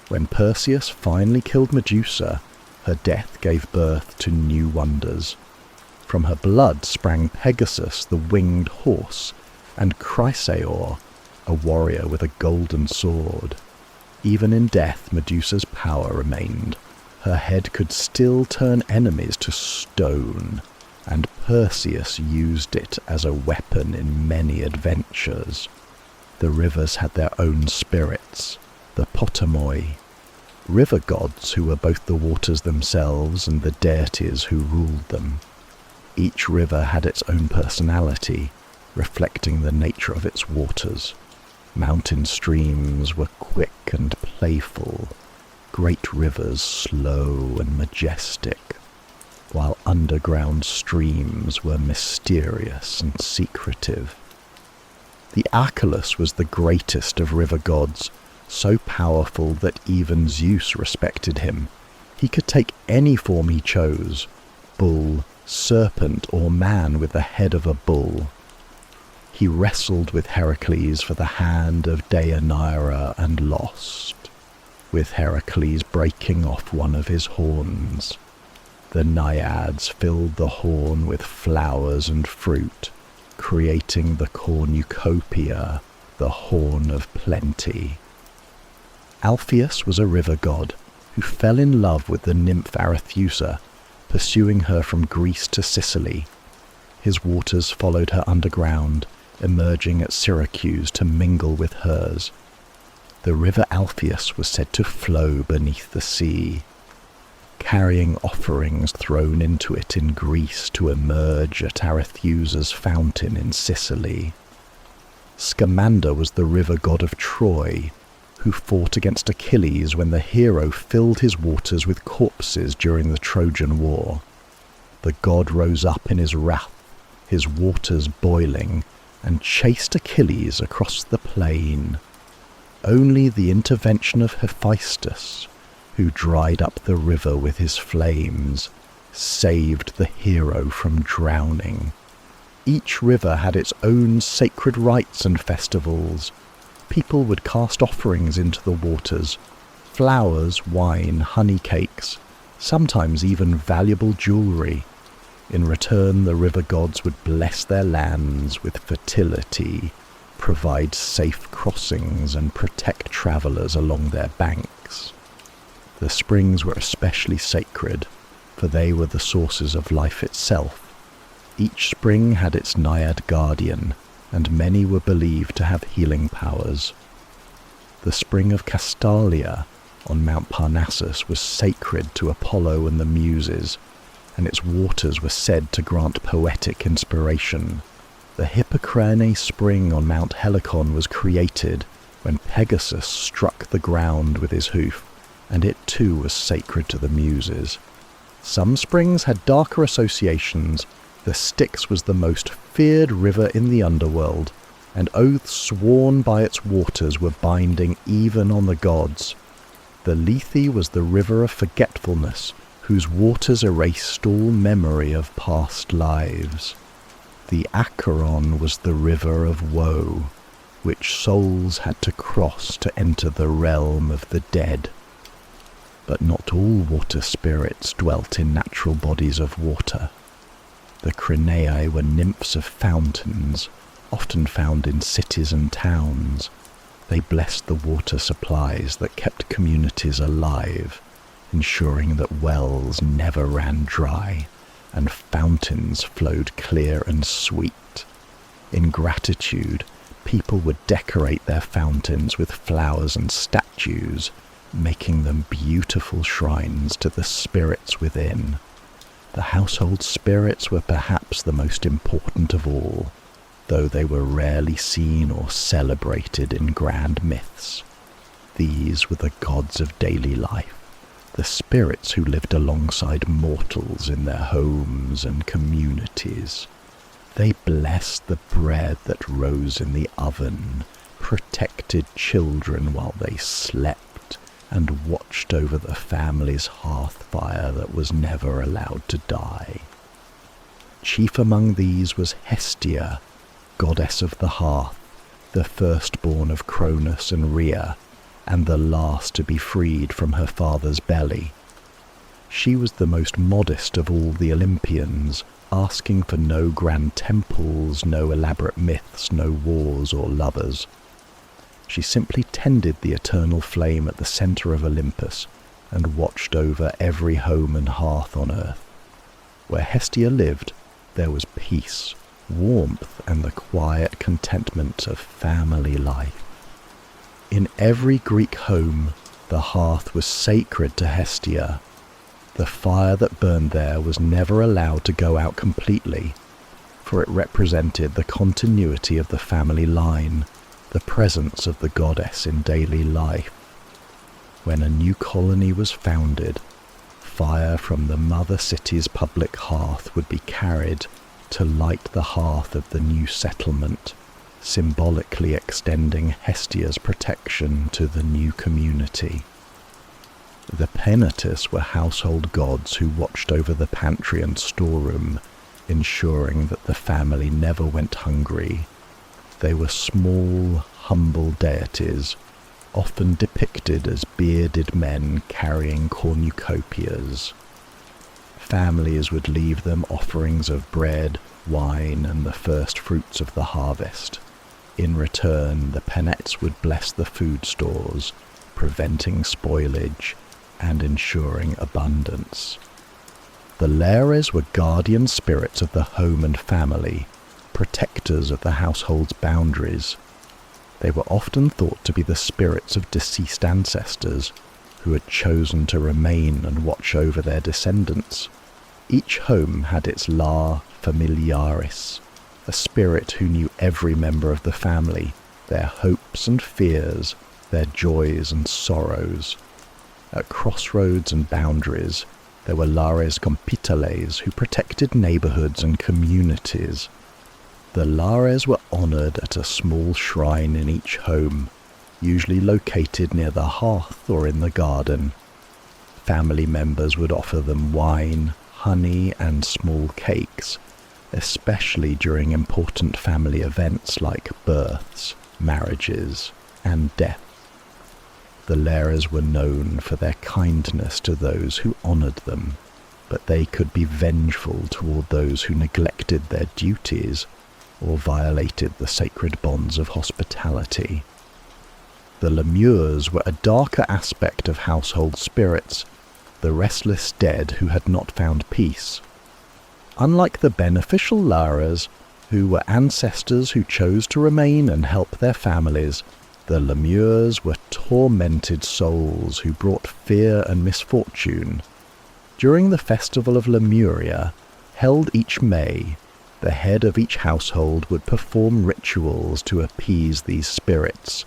When Perseus finally killed Medusa, her death gave birth to new wonders. From her blood sprang Pegasus, the winged horse, and Chrysaor, a warrior with a golden sword. Even in death, Medusa's power remained. Her head could still turn enemies to stone, and Perseus used it as a weapon in many adventures. The rivers had their own spirits, the Potamoi, river gods who were both the waters themselves and the deities who ruled them. Each river had its own personality, reflecting the nature of its waters. Mountain streams were quick and playful, great rivers slow and majestic, while underground streams were mysterious and secretive. The Achelous was the greatest of river gods, so powerful that even Zeus respected him. He could take any form he chose, bull, serpent, or man with the head of a bull. He wrestled with Heracles for the hand of Deianira and lost, with Heracles breaking off one of his horns. The naiads filled the horn with flowers and fruit, creating the cornucopia, the horn of plenty. Alpheus was a river god who fell in love with the nymph Arethusa, pursuing her from Greece to Sicily. His waters followed her underground, emerging at Syracuse to mingle with hers. The river Alpheus was said to flow beneath the sea, carrying offerings thrown into it in Greece to emerge at Arethusa's fountain in Sicily. Scamander was the river god of Troy, who fought against Achilles when the hero filled his waters with corpses during the Trojan War. The god rose up in his wrath, his waters boiling, and chased Achilles across the plain. Only the intervention of Hephaestus, who dried up the river with his flames, saved the hero from drowning. Each river had its own sacred rites and festivals. People would cast offerings into the waters, flowers, wine, honey cakes, sometimes even valuable jewelry. In return, the river gods would bless their lands with fertility, provide safe crossings, and protect travellers along their banks. The springs were especially sacred, for they were the sources of life itself. Each spring had its naiad guardian, and many were believed to have healing powers. The spring of Castalia on Mount Parnassus was sacred to Apollo and the Muses, and its waters were said to grant poetic inspiration. The Hippocrene spring on Mount Helicon was created when Pegasus struck the ground with his hoof, and it too was sacred to the Muses. Some springs had darker associations. The Styx was the most feared river in the underworld, and oaths sworn by its waters were binding even on the gods. The Lethe was the river of forgetfulness, whose waters erased all memory of past lives. The Acheron was the river of woe, which souls had to cross to enter the realm of the dead. But not all water spirits dwelt in natural bodies of water. The Crinae were nymphs of fountains, often found in cities and towns. They blessed the water supplies that kept communities alive, ensuring that wells never ran dry and fountains flowed clear and sweet. In gratitude, people would decorate their fountains with flowers and statues, making them beautiful shrines to the spirits within. The household spirits were perhaps the most important of all, though they were rarely seen or celebrated in grand myths. These were the gods of daily life, the spirits who lived alongside mortals in their homes and communities. They blessed the bread that rose in the oven, protected children while they slept, and watched over the family's hearth fire that was never allowed to die. Chief among these was Hestia, goddess of the hearth, the firstborn of Cronus and Rhea, and the last to be freed from her father's belly. She was the most modest of all the Olympians, asking for no grand temples, no elaborate myths, no wars or lovers. She simply tended the eternal flame at the centre of Olympus and watched over every home and hearth on earth. Where Hestia lived, there was peace, warmth, and the quiet contentment of family life. In every Greek home, the hearth was sacred to Hestia. The fire that burned there was never allowed to go out completely, for it represented the continuity of the family line, the presence of the goddess in daily life. When a new colony was founded, fire from the mother city's public hearth would be carried to light the hearth of the new settlement, symbolically extending Hestia's protection to the new community. The Penates were household gods who watched over the pantry and storeroom, ensuring that the family never went hungry. They were small, humble deities, often depicted as bearded men carrying cornucopias. Families would leave them offerings of bread, wine, and the first fruits of the harvest. In return, the Penates would bless the food stores, preventing spoilage and ensuring abundance. The Lares were guardian spirits of the home and family, protectors of the household's boundaries. They were often thought to be the spirits of deceased ancestors who had chosen to remain and watch over their descendants. Each home had its La Familiaris, a spirit who knew every member of the family, their hopes and fears, their joys and sorrows. At crossroads and boundaries, there were Lares Compitales who protected neighbourhoods and communities. The Lares were honoured at a small shrine in each home, usually located near the hearth or in the garden. Family members would offer them wine, honey and small cakes, especially during important family events like births, marriages, and death. The Lares were known for their kindness to those who honoured them, but they could be vengeful toward those who neglected their duties or violated the sacred bonds of hospitality. The Lemures were a darker aspect of household spirits, the restless dead who had not found peace. Unlike the beneficial Lares, who were ancestors who chose to remain and help their families, the Lemures were tormented souls who brought fear and misfortune. During the festival of Lemuria, held each May, the head of each household would perform rituals to appease these spirits,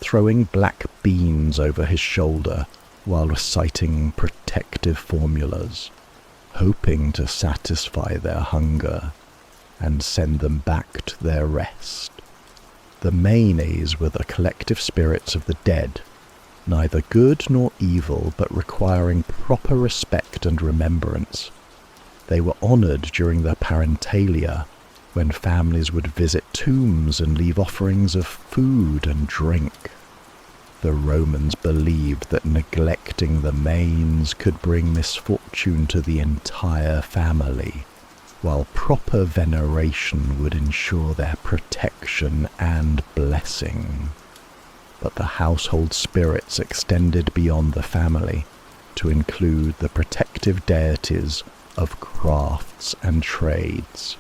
throwing black beans over his shoulder while reciting protective formulas, hoping to satisfy their hunger and send them back to their rest. The Maenads were the collective spirits of the dead, neither good nor evil, but requiring proper respect and remembrance. They were honoured during the parentalia, when families would visit tombs and leave offerings of food and drink. The Romans believed that neglecting the Manes could bring misfortune to the entire family, while proper veneration would ensure their protection and blessing. But the household spirits extended beyond the family to include the protective deities of crafts and trades.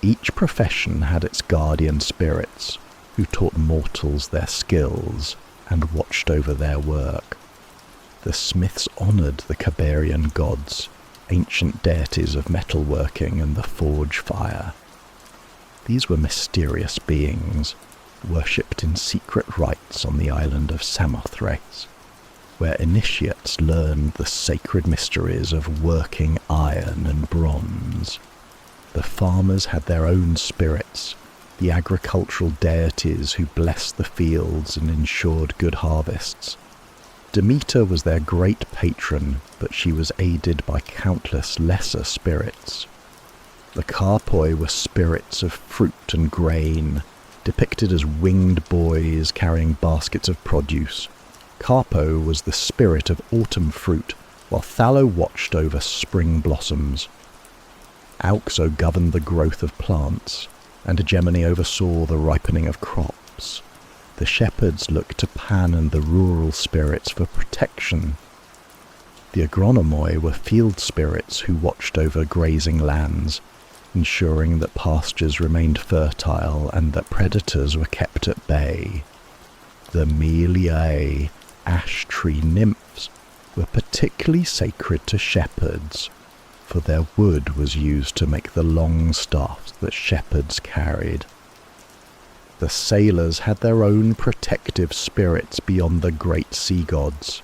Each profession had its guardian spirits, who taught mortals their skills and watched over their work. The smiths honoured the Cabarian gods, ancient deities of metalworking and the forge fire. These were mysterious beings, worshipped in secret rites on the island of Samothrace, where initiates learned the sacred mysteries of working iron and bronze. The farmers had their own spirits, the agricultural deities who blessed the fields and ensured good harvests. Demeter was their great patron, but she was aided by countless lesser spirits. The Carpoi were spirits of fruit and grain, depicted as winged boys carrying baskets of produce. Carpo was the spirit of autumn fruit, while Thallo watched over spring blossoms. Auxo governed the growth of plants, and Gemini oversaw the ripening of crops. The shepherds looked to Pan and the rural spirits for protection. The agronomoi were field spirits who watched over grazing lands, ensuring that pastures remained fertile and that predators were kept at bay. The Meliae, ash tree nymphs, were particularly sacred to shepherds, for their wood was used to make the long staffs that shepherds carried. The sailors had their own protective spirits beyond the great sea gods.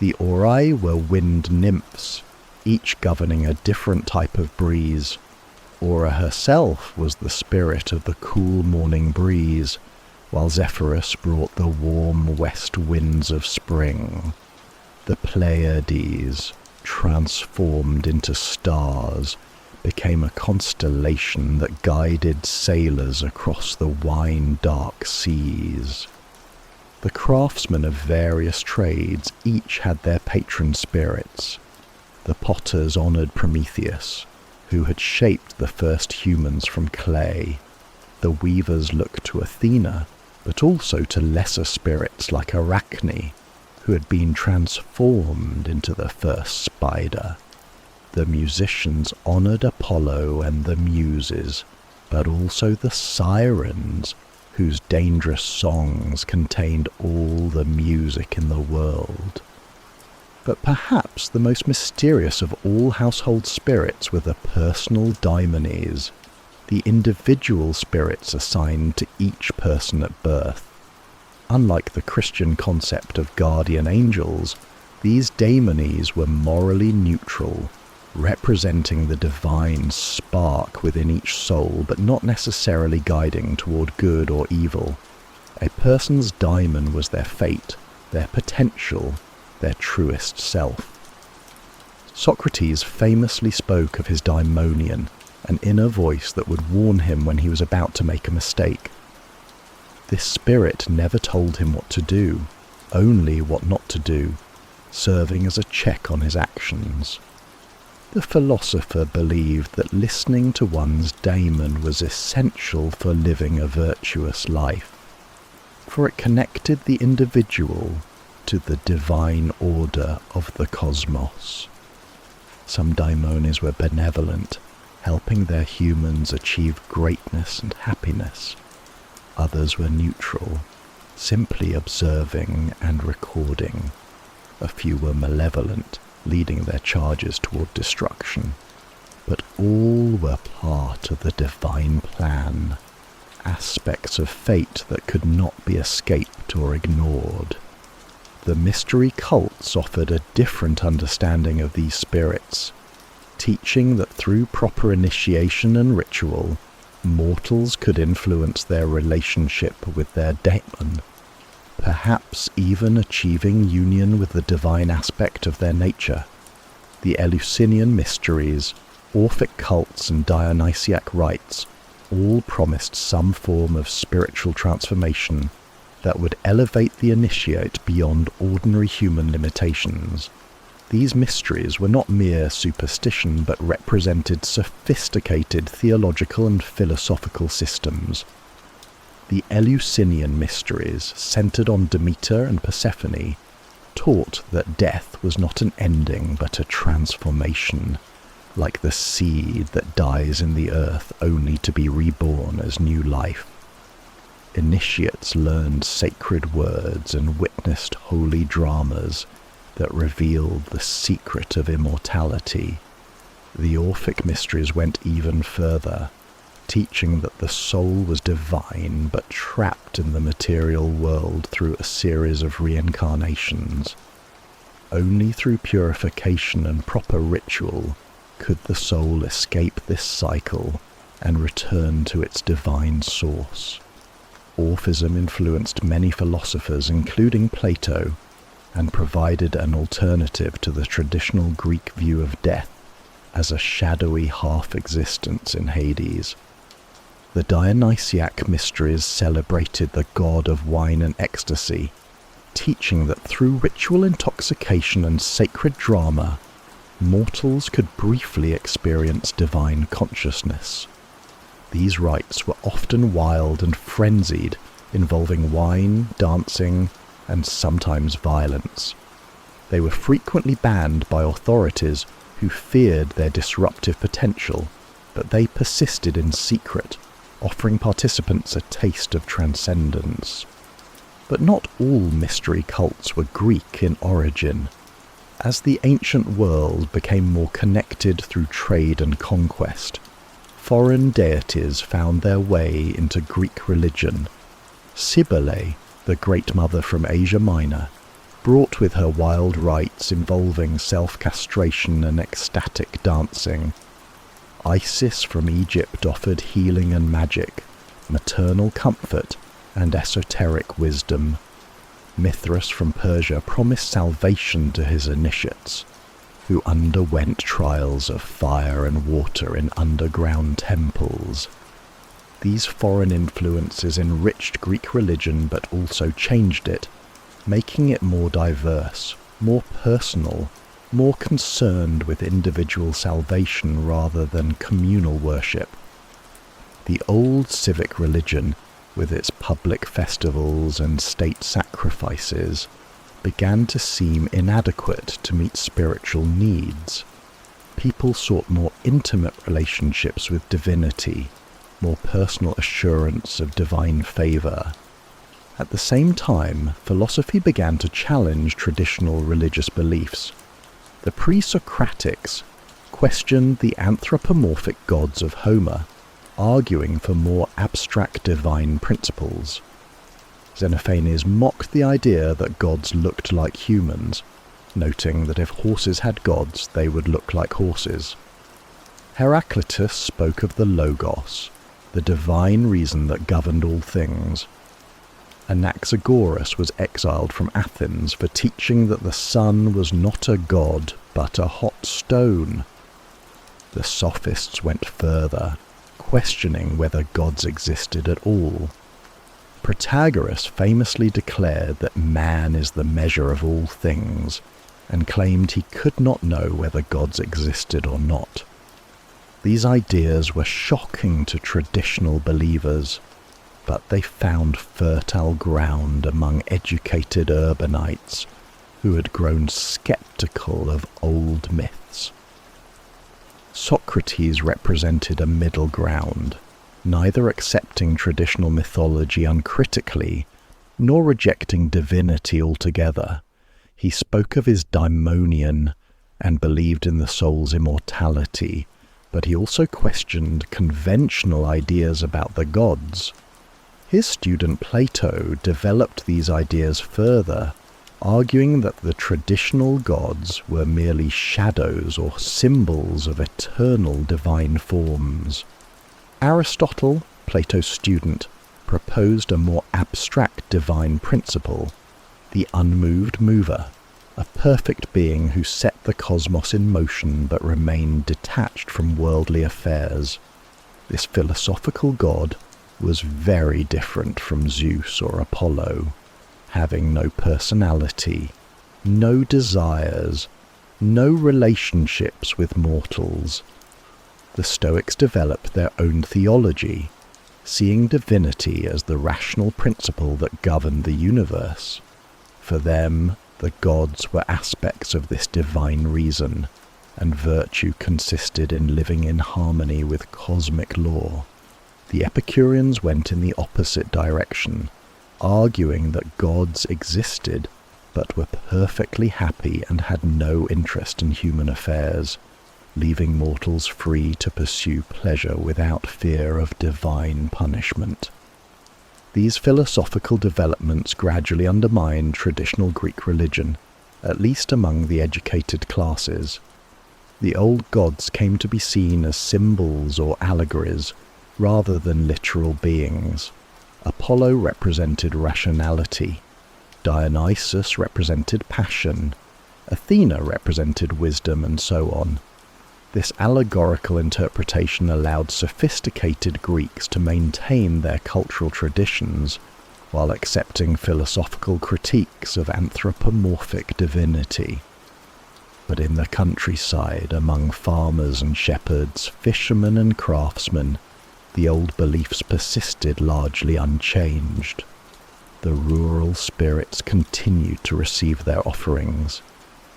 The Oreads were wind nymphs, each governing a different type of breeze. Ora herself was the spirit of the cool morning breeze, while Zephyrus brought the warm west winds of spring. The Pleiades, transformed into stars, became a constellation that guided sailors across the wine-dark seas. The craftsmen of various trades each had their patron spirits. The potters honoured Prometheus, who had shaped the first humans from clay. The weavers looked to Athena, but also to lesser spirits like Arachne, who had been transformed into the first spider. The musicians honoured Apollo and the Muses, but also the sirens, whose dangerous songs contained all the music in the world. But perhaps the most mysterious of all household spirits were the personal daimones, the individual spirits assigned to each person at birth. Unlike the Christian concept of guardian angels, these daimones were morally neutral, representing the divine spark within each soul, but not necessarily guiding toward good or evil. A person's daimon was their fate, their potential, their truest self. Socrates famously spoke of his daimonion, an inner voice that would warn him when he was about to make a mistake. This spirit never told him what to do, only what not to do, serving as a check on his actions. The philosopher believed that listening to one's daemon was essential for living a virtuous life, for it connected the individual to the divine order of the cosmos. Some daimones were benevolent, helping their humans achieve greatness and happiness. Others were neutral, simply observing and recording. A few were malevolent, leading their charges toward destruction. But all were part of the divine plan, aspects of fate that could not be escaped or ignored. The mystery cults offered a different understanding of these spirits, teaching that through proper initiation and ritual, mortals could influence their relationship with their daemon, perhaps even achieving union with the divine aspect of their nature. The Eleusinian mysteries, Orphic cults and Dionysiac rites all promised some form of spiritual transformation that would elevate the initiate beyond ordinary human limitations. These mysteries were not mere superstition, but represented sophisticated theological and philosophical systems. The Eleusinian mysteries, centered on Demeter and Persephone, taught that death was not an ending but a transformation, like the seed that dies in the earth only to be reborn as new life. Initiates learned sacred words and witnessed holy dramas that revealed the secret of immortality. The Orphic mysteries went even further, teaching that the soul was divine but trapped in the material world through a series of reincarnations. Only through purification and proper ritual could the soul escape this cycle and return to its divine source. Orphism influenced many philosophers, including Plato, and provided an alternative to the traditional Greek view of death as a shadowy half-existence in Hades. The Dionysiac mysteries celebrated the god of wine and ecstasy, teaching that through ritual intoxication and sacred drama, mortals could briefly experience divine consciousness. These rites were often wild and frenzied, involving wine, dancing, and sometimes violence. They were frequently banned by authorities who feared their disruptive potential, but they persisted in secret, offering participants a taste of transcendence. But not all mystery cults were Greek in origin. As the ancient world became more connected through trade and conquest, foreign deities found their way into Greek religion. Cybele, the Great Mother from Asia Minor, brought with her wild rites involving self-castration and ecstatic dancing. Isis from Egypt offered healing and magic, maternal comfort, and esoteric wisdom. Mithras from Persia promised salvation to his initiates, who underwent trials of fire and water in underground temples. These foreign influences enriched Greek religion but also changed it, making it more diverse, more personal, more concerned with individual salvation rather than communal worship. The old civic religion, with its public festivals and state sacrifices, began to seem inadequate to meet spiritual needs. People sought more intimate relationships with divinity, more personal assurance of divine favor. At the same time, philosophy began to challenge traditional religious beliefs. The pre-Socratics questioned the anthropomorphic gods of Homer, arguing for more abstract divine principles. Xenophanes mocked the idea that gods looked like humans, noting that if horses had gods, they would look like horses. Heraclitus spoke of the Logos, the divine reason that governed all things. Anaxagoras was exiled from Athens for teaching that the sun was not a god but a hot stone. The sophists went further, questioning whether gods existed at all. Protagoras famously declared that man is the measure of all things, and claimed he could not know whether gods existed or not. These ideas were shocking to traditional believers, but they found fertile ground among educated urbanites who had grown skeptical of old myths. Socrates represented a middle ground, neither accepting traditional mythology uncritically, nor rejecting divinity altogether. He spoke of his daimonion and believed in the soul's immortality, but he also questioned conventional ideas about the gods. His student Plato developed these ideas further, arguing that the traditional gods were merely shadows or symbols of eternal divine forms. Aristotle, Plato's student, proposed a more abstract divine principle, the unmoved mover, a perfect being who set the cosmos in motion but remained detached from worldly affairs. This philosophical god was very different from Zeus or Apollo, having no personality, no desires, no relationships with mortals. The Stoics developed their own theology, seeing divinity as the rational principle that governed the universe. For them, the gods were aspects of this divine reason, and virtue consisted in living in harmony with cosmic law. The Epicureans went in the opposite direction, arguing that gods existed but were perfectly happy and had no interest in human affairs, leaving mortals free to pursue pleasure without fear of divine punishment. These philosophical developments gradually undermined traditional Greek religion, at least among the educated classes. The old gods came to be seen as symbols or allegories, rather than literal beings. Apollo represented rationality, Dionysus represented passion, Athena represented wisdom, and so on. This allegorical interpretation allowed sophisticated Greeks to maintain their cultural traditions while accepting philosophical critiques of anthropomorphic divinity. But in the countryside, among farmers and shepherds, fishermen and craftsmen, the old beliefs persisted largely unchanged. The rural spirits continued to receive their offerings.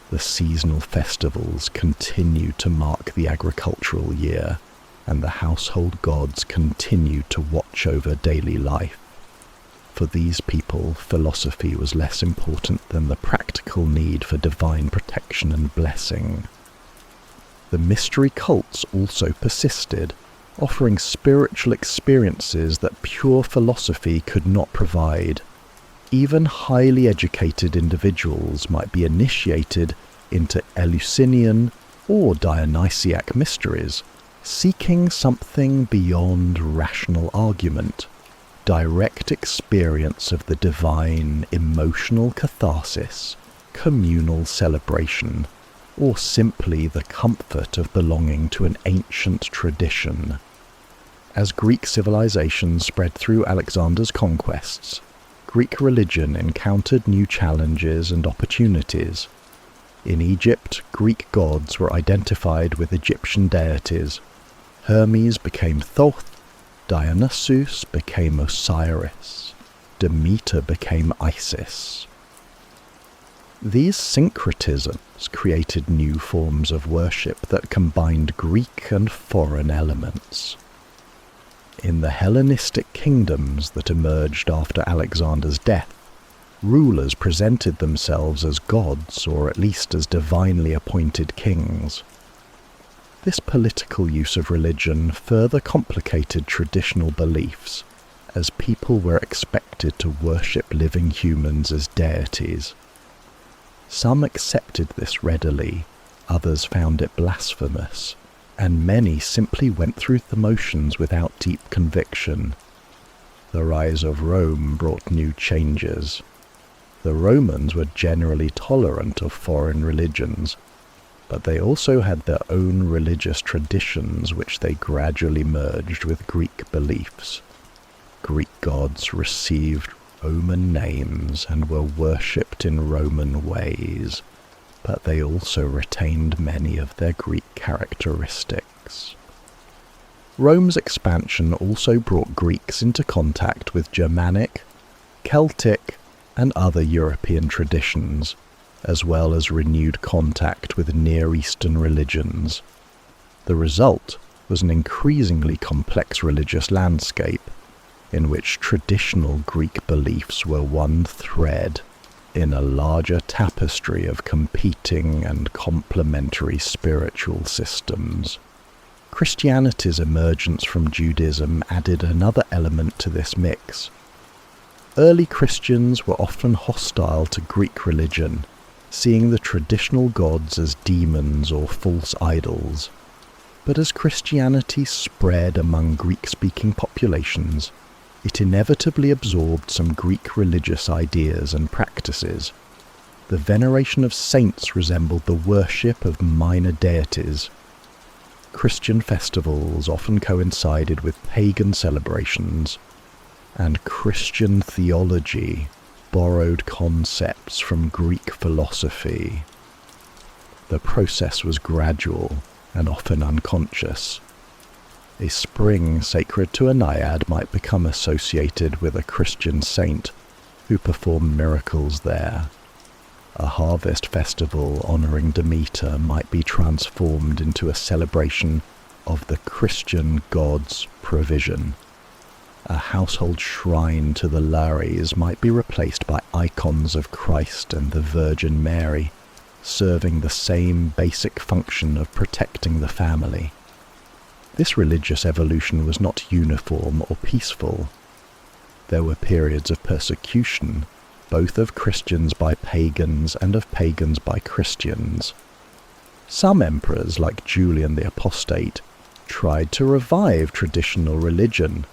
The seasonal festivals continued to mark the agricultural year, and the household gods continued to watch over daily life. For these people, philosophy was less important than the practical need for divine protection and blessing. The mystery cults also persisted, offering spiritual experiences that pure philosophy could not provide. Even highly educated individuals might be initiated into Eleusinian or Dionysiac mysteries, seeking something beyond rational argument, direct experience of the divine, emotional catharsis, communal celebration, or simply the comfort of belonging to an ancient tradition. As Greek civilization spread through Alexander's conquests, Greek religion encountered new challenges and opportunities. In Egypt, Greek gods were identified with Egyptian deities. Hermes became Thoth, Dionysus became Osiris, Demeter became Isis. These syncretisms created new forms of worship that combined Greek and foreign elements. In the Hellenistic kingdoms that emerged after Alexander's death, rulers presented themselves as gods, or at least as divinely appointed kings. This political use of religion further complicated traditional beliefs, as people were expected to worship living humans as deities. Some accepted this readily, others found it blasphemous, and many simply went through the motions without deep conviction. The rise of Rome brought new changes. The Romans were generally tolerant of foreign religions, but they also had their own religious traditions which they gradually merged with Greek beliefs. Greek gods received Roman names and were worshipped in Roman ways, but they also retained many of their Greek characteristics. Rome's expansion also brought Greeks into contact with Germanic, Celtic, and other European traditions, as well as renewed contact with Near Eastern religions. The result was an increasingly complex religious landscape, in which traditional Greek beliefs were one thread in a larger tapestry of competing and complementary spiritual systems. Christianity's emergence from Judaism added another element to this mix. Early Christians were often hostile to Greek religion, seeing the traditional gods as demons or false idols. But as Christianity spread among Greek-speaking populations, it inevitably absorbed some Greek religious ideas and practices. The veneration of saints resembled the worship of minor deities. Christian festivals often coincided with pagan celebrations, and Christian theology borrowed concepts from Greek philosophy. The process was gradual and often unconscious. A spring sacred to a naiad might become associated with a Christian saint who performed miracles there. A harvest festival honouring Demeter might be transformed into a celebration of the Christian god's provision. A household shrine to the Lares might be replaced by icons of Christ and the Virgin Mary, serving the same basic function of protecting the family. This religious evolution was not uniform or peaceful. There were periods of persecution, both of Christians by pagans and of pagans by Christians. Some emperors, like Julian the Apostate, tried to revive traditional religion,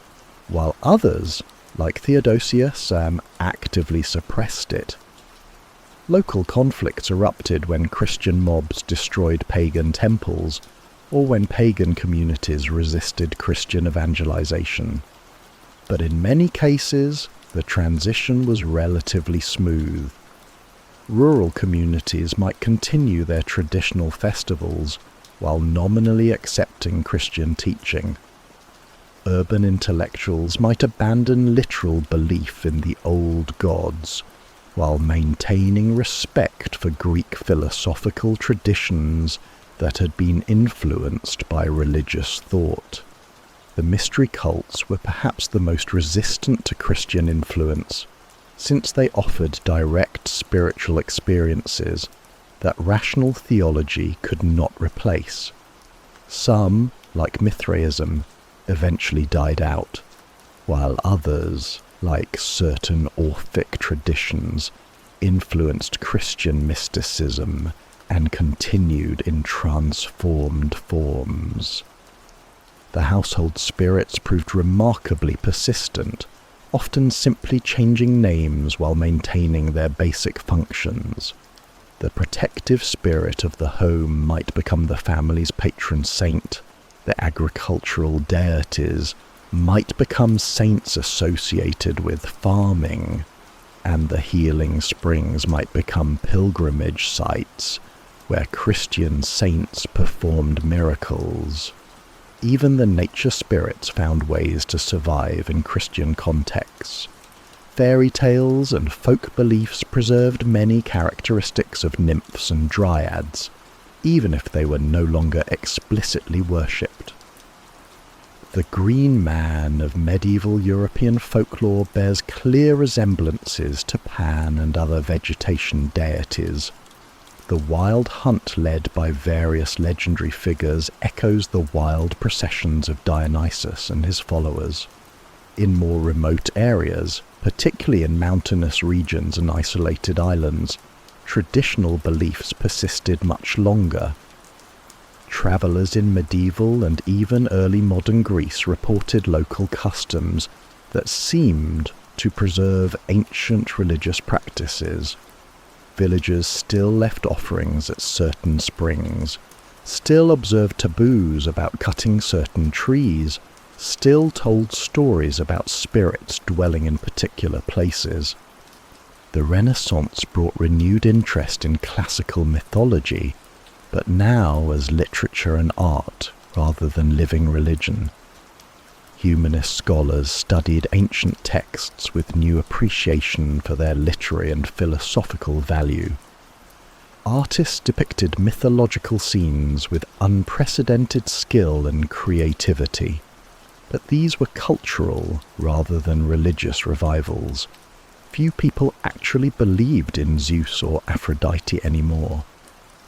while others, like Theodosius, actively suppressed it. Local conflicts erupted when Christian mobs destroyed pagan temples, or when pagan communities resisted Christian evangelization. But in many cases, the transition was relatively smooth. Rural communities might continue their traditional festivals while nominally accepting Christian teaching. Urban intellectuals might abandon literal belief in the old gods, while maintaining respect for Greek philosophical traditions that had been influenced by religious thought. The mystery cults were perhaps the most resistant to Christian influence, since they offered direct spiritual experiences that rational theology could not replace. Some, like Mithraism, eventually died out, while others, like certain Orphic traditions, influenced Christian mysticism and continued in transformed forms. The household spirits proved remarkably persistent, often simply changing names while maintaining their basic functions. The protective spirit of the home might become the family's patron saint. The agricultural deities might become saints associated with farming, and the healing springs might become pilgrimage sites where Christian saints performed miracles. Even the nature spirits found ways to survive in Christian contexts. Fairy tales and folk beliefs preserved many characteristics of nymphs and dryads, even if they were no longer explicitly worshipped. The green man of medieval European folklore bears clear resemblances to Pan and other vegetation deities. The wild hunt led by various legendary figures echoes the wild processions of Dionysus and his followers. In more remote areas, particularly in mountainous regions and isolated islands, traditional beliefs persisted much longer. Travellers in medieval and even early modern Greece reported local customs that seemed to preserve ancient religious practices. Villagers still left offerings at certain springs, still observed taboos about cutting certain trees, still told stories about spirits dwelling in particular places. The Renaissance brought renewed interest in classical mythology, but now as literature and art rather than living religion. Humanist scholars studied ancient texts with new appreciation for their literary and philosophical value. Artists depicted mythological scenes with unprecedented skill and creativity, but these were cultural rather than religious revivals. Few people actually believed in Zeus or Aphrodite anymore.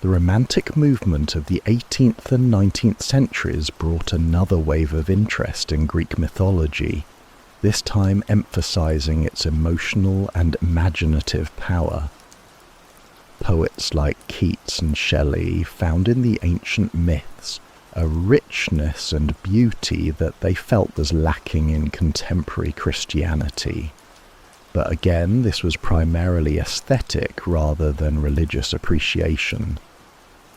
The Romantic movement of the 18th and 19th centuries brought another wave of interest in Greek mythology, this time emphasizing its emotional and imaginative power. Poets like Keats and Shelley found in the ancient myths a richness and beauty that they felt was lacking in contemporary Christianity. But again, this was primarily aesthetic rather than religious appreciation.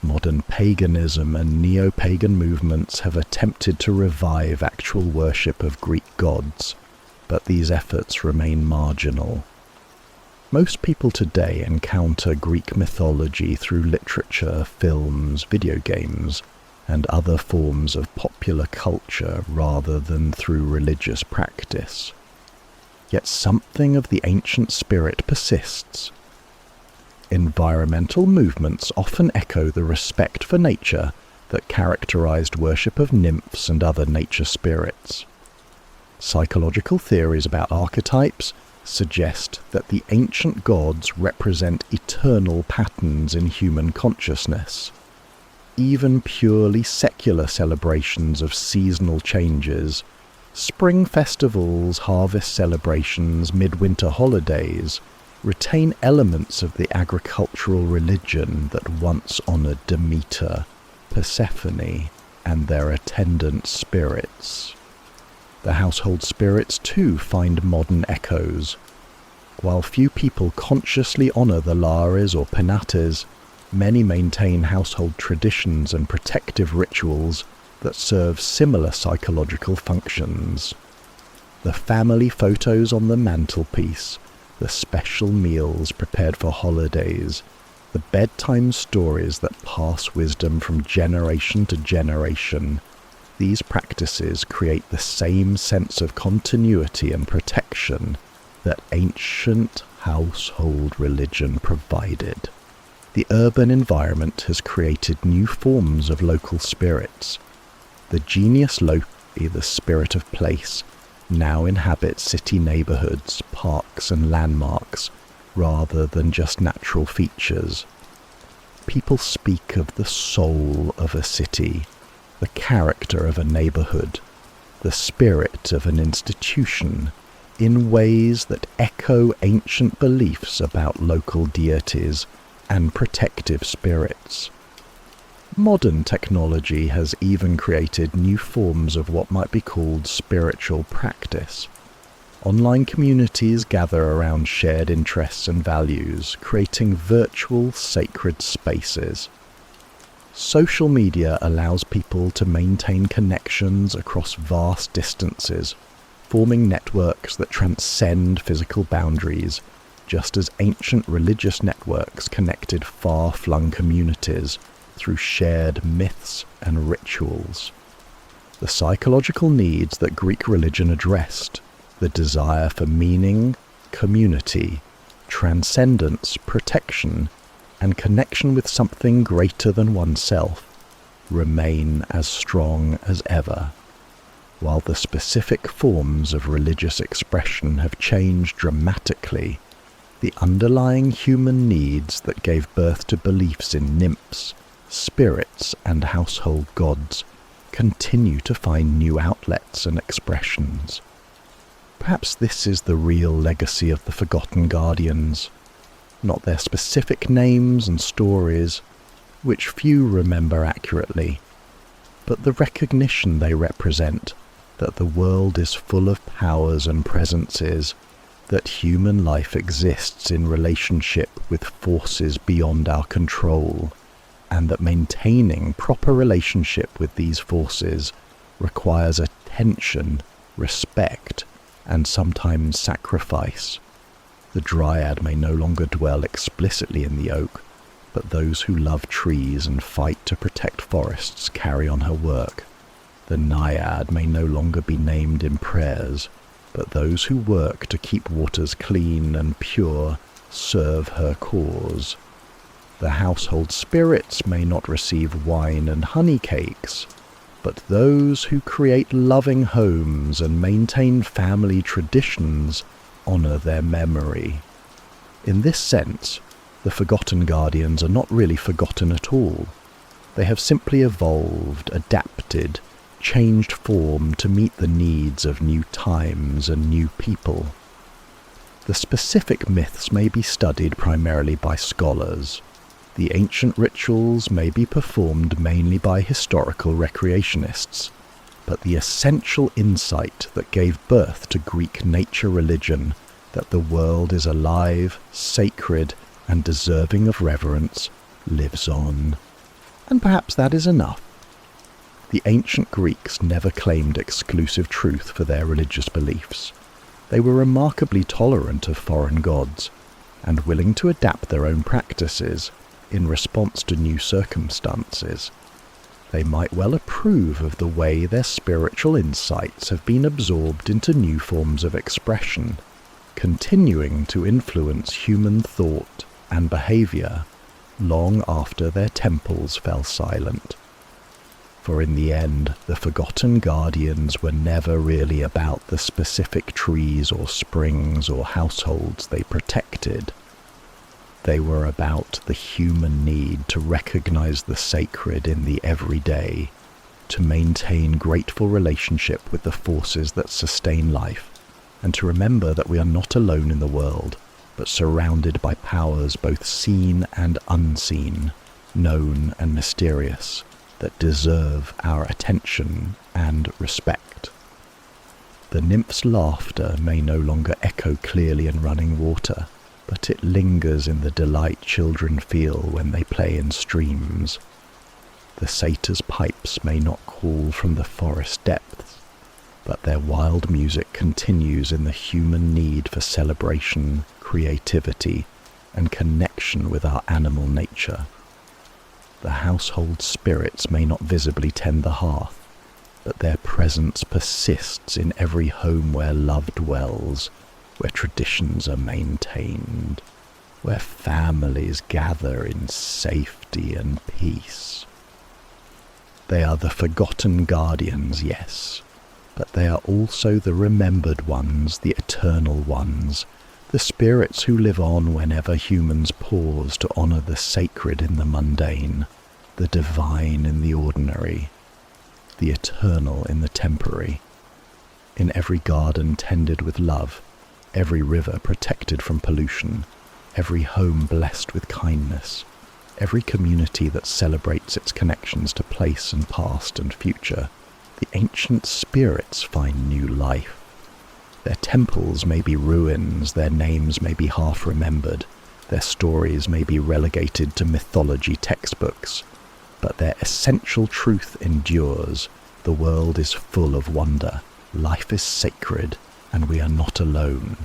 Modern paganism and neo-pagan movements have attempted to revive actual worship of Greek gods, but these efforts remain marginal. Most people today encounter Greek mythology through literature, films, video games, and other forms of popular culture rather than through religious practice. Yet something of the ancient spirit persists. Environmental movements often echo the respect for nature that characterized worship of nymphs and other nature spirits. Psychological theories about archetypes suggest that the ancient gods represent eternal patterns in human consciousness. Even purely secular celebrations of seasonal changes, spring festivals, harvest celebrations, midwinter holidays, retain elements of the agricultural religion that once honoured Demeter, Persephone, and their attendant spirits. The household spirits too find modern echoes. While few people consciously honour the Lares or Penates, many maintain household traditions and protective rituals that serve similar psychological functions. The family photos on the mantelpiece, the special meals prepared for holidays, the bedtime stories that pass wisdom from generation to generation, these practices create the same sense of continuity and protection that ancient household religion provided. The urban environment has created new forms of local spirits. The genius loci, the spirit of place, now inhabits city neighbourhoods, parks and landmarks, rather than just natural features. People speak of the soul of a city, the character of a neighbourhood, the spirit of an institution, in ways that echo ancient beliefs about local deities and protective spirits. Modern technology has even created new forms of what might be called spiritual practice. Online communities gather around shared interests and values, creating virtual sacred spaces. Social media allows people to maintain connections across vast distances, forming networks that transcend physical boundaries, just as ancient religious networks connected far-flung communities through shared myths and rituals. The psychological needs that Greek religion addressed, the desire for meaning, community, transcendence, protection, and connection with something greater than oneself, remain as strong as ever. While the specific forms of religious expression have changed dramatically, the underlying human needs that gave birth to beliefs in nymphs, spirits, and household gods continue to find new outlets and expressions. Perhaps this is the real legacy of the forgotten guardians, not their specific names and stories, which few remember accurately, but the recognition they represent that the world is full of powers and presences, that human life exists in relationship with forces beyond our control, and that maintaining proper relationship with these forces requires attention, respect, and sometimes sacrifice. The dryad may no longer dwell explicitly in the oak, but those who love trees and fight to protect forests carry on her work. The naiad may no longer be named in prayers, but those who work to keep waters clean and pure serve her cause. The household spirits may not receive wine and honey cakes, but those who create loving homes and maintain family traditions honor their memory. In this sense, the forgotten guardians are not really forgotten at all. They have simply evolved, adapted, changed form to meet the needs of new times and new people. The specific myths may be studied primarily by scholars. The ancient rituals may be performed mainly by historical recreationists, but the essential insight that gave birth to Greek nature religion, that the world is alive, sacred, and deserving of reverence, lives on. And perhaps that is enough. The ancient Greeks never claimed exclusive truth for their religious beliefs. They were remarkably tolerant of foreign gods, and willing to adapt their own practices in response to new circumstances. They might well approve of the way their spiritual insights have been absorbed into new forms of expression, continuing to influence human thought and behavior long after their temples fell silent. For in the end, the forgotten guardians were never really about the specific trees or springs or households they protected. They were about the human need to recognize the sacred in the everyday, to maintain grateful relationship with the forces that sustain life, and to remember that we are not alone in the world, but surrounded by powers both seen and unseen, known and mysterious, that deserve our attention and respect. The nymph's laughter may no longer echo clearly in running water, but it lingers in the delight children feel when they play in streams. The satyr's pipes may not call from the forest depths, but their wild music continues in the human need for celebration, creativity, and connection with our animal nature. The household spirits may not visibly tend the hearth, but their presence persists in every home where love dwells, where traditions are maintained, where families gather in safety and peace. They are the forgotten guardians, yes, but they are also the remembered ones, the eternal ones, the spirits who live on whenever humans pause to honor the sacred in the mundane, the divine in the ordinary, the eternal in the temporary. In every garden tended with love, every river protected from pollution, every home blessed with kindness, every community that celebrates its connections to place and past and future, the ancient spirits find new life. Their temples may be ruins, their names may be half remembered, their stories may be relegated to mythology textbooks, but their essential truth endures. The world is full of wonder, life is sacred, and we are not alone.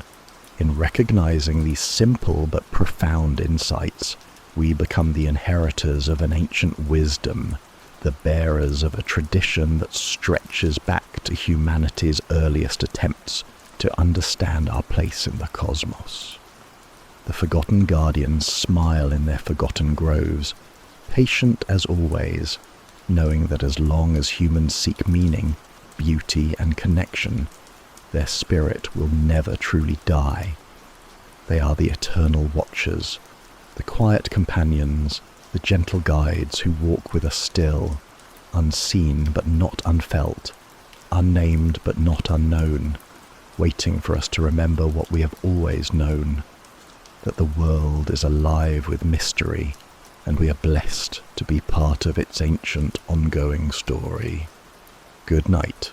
In recognizing these simple but profound insights, we become the inheritors of an ancient wisdom, the bearers of a tradition that stretches back to humanity's earliest attempts to understand our place in the cosmos. The forgotten guardians smile in their forgotten groves, patient as always, knowing that as long as humans seek meaning, beauty, and connection, their spirit will never truly die. They are the eternal watchers, the quiet companions, the gentle guides who walk with us still, unseen but not unfelt, unnamed but not unknown, waiting for us to remember what we have always known, that the world is alive with mystery, and we are blessed to be part of its ancient ongoing story. Good night.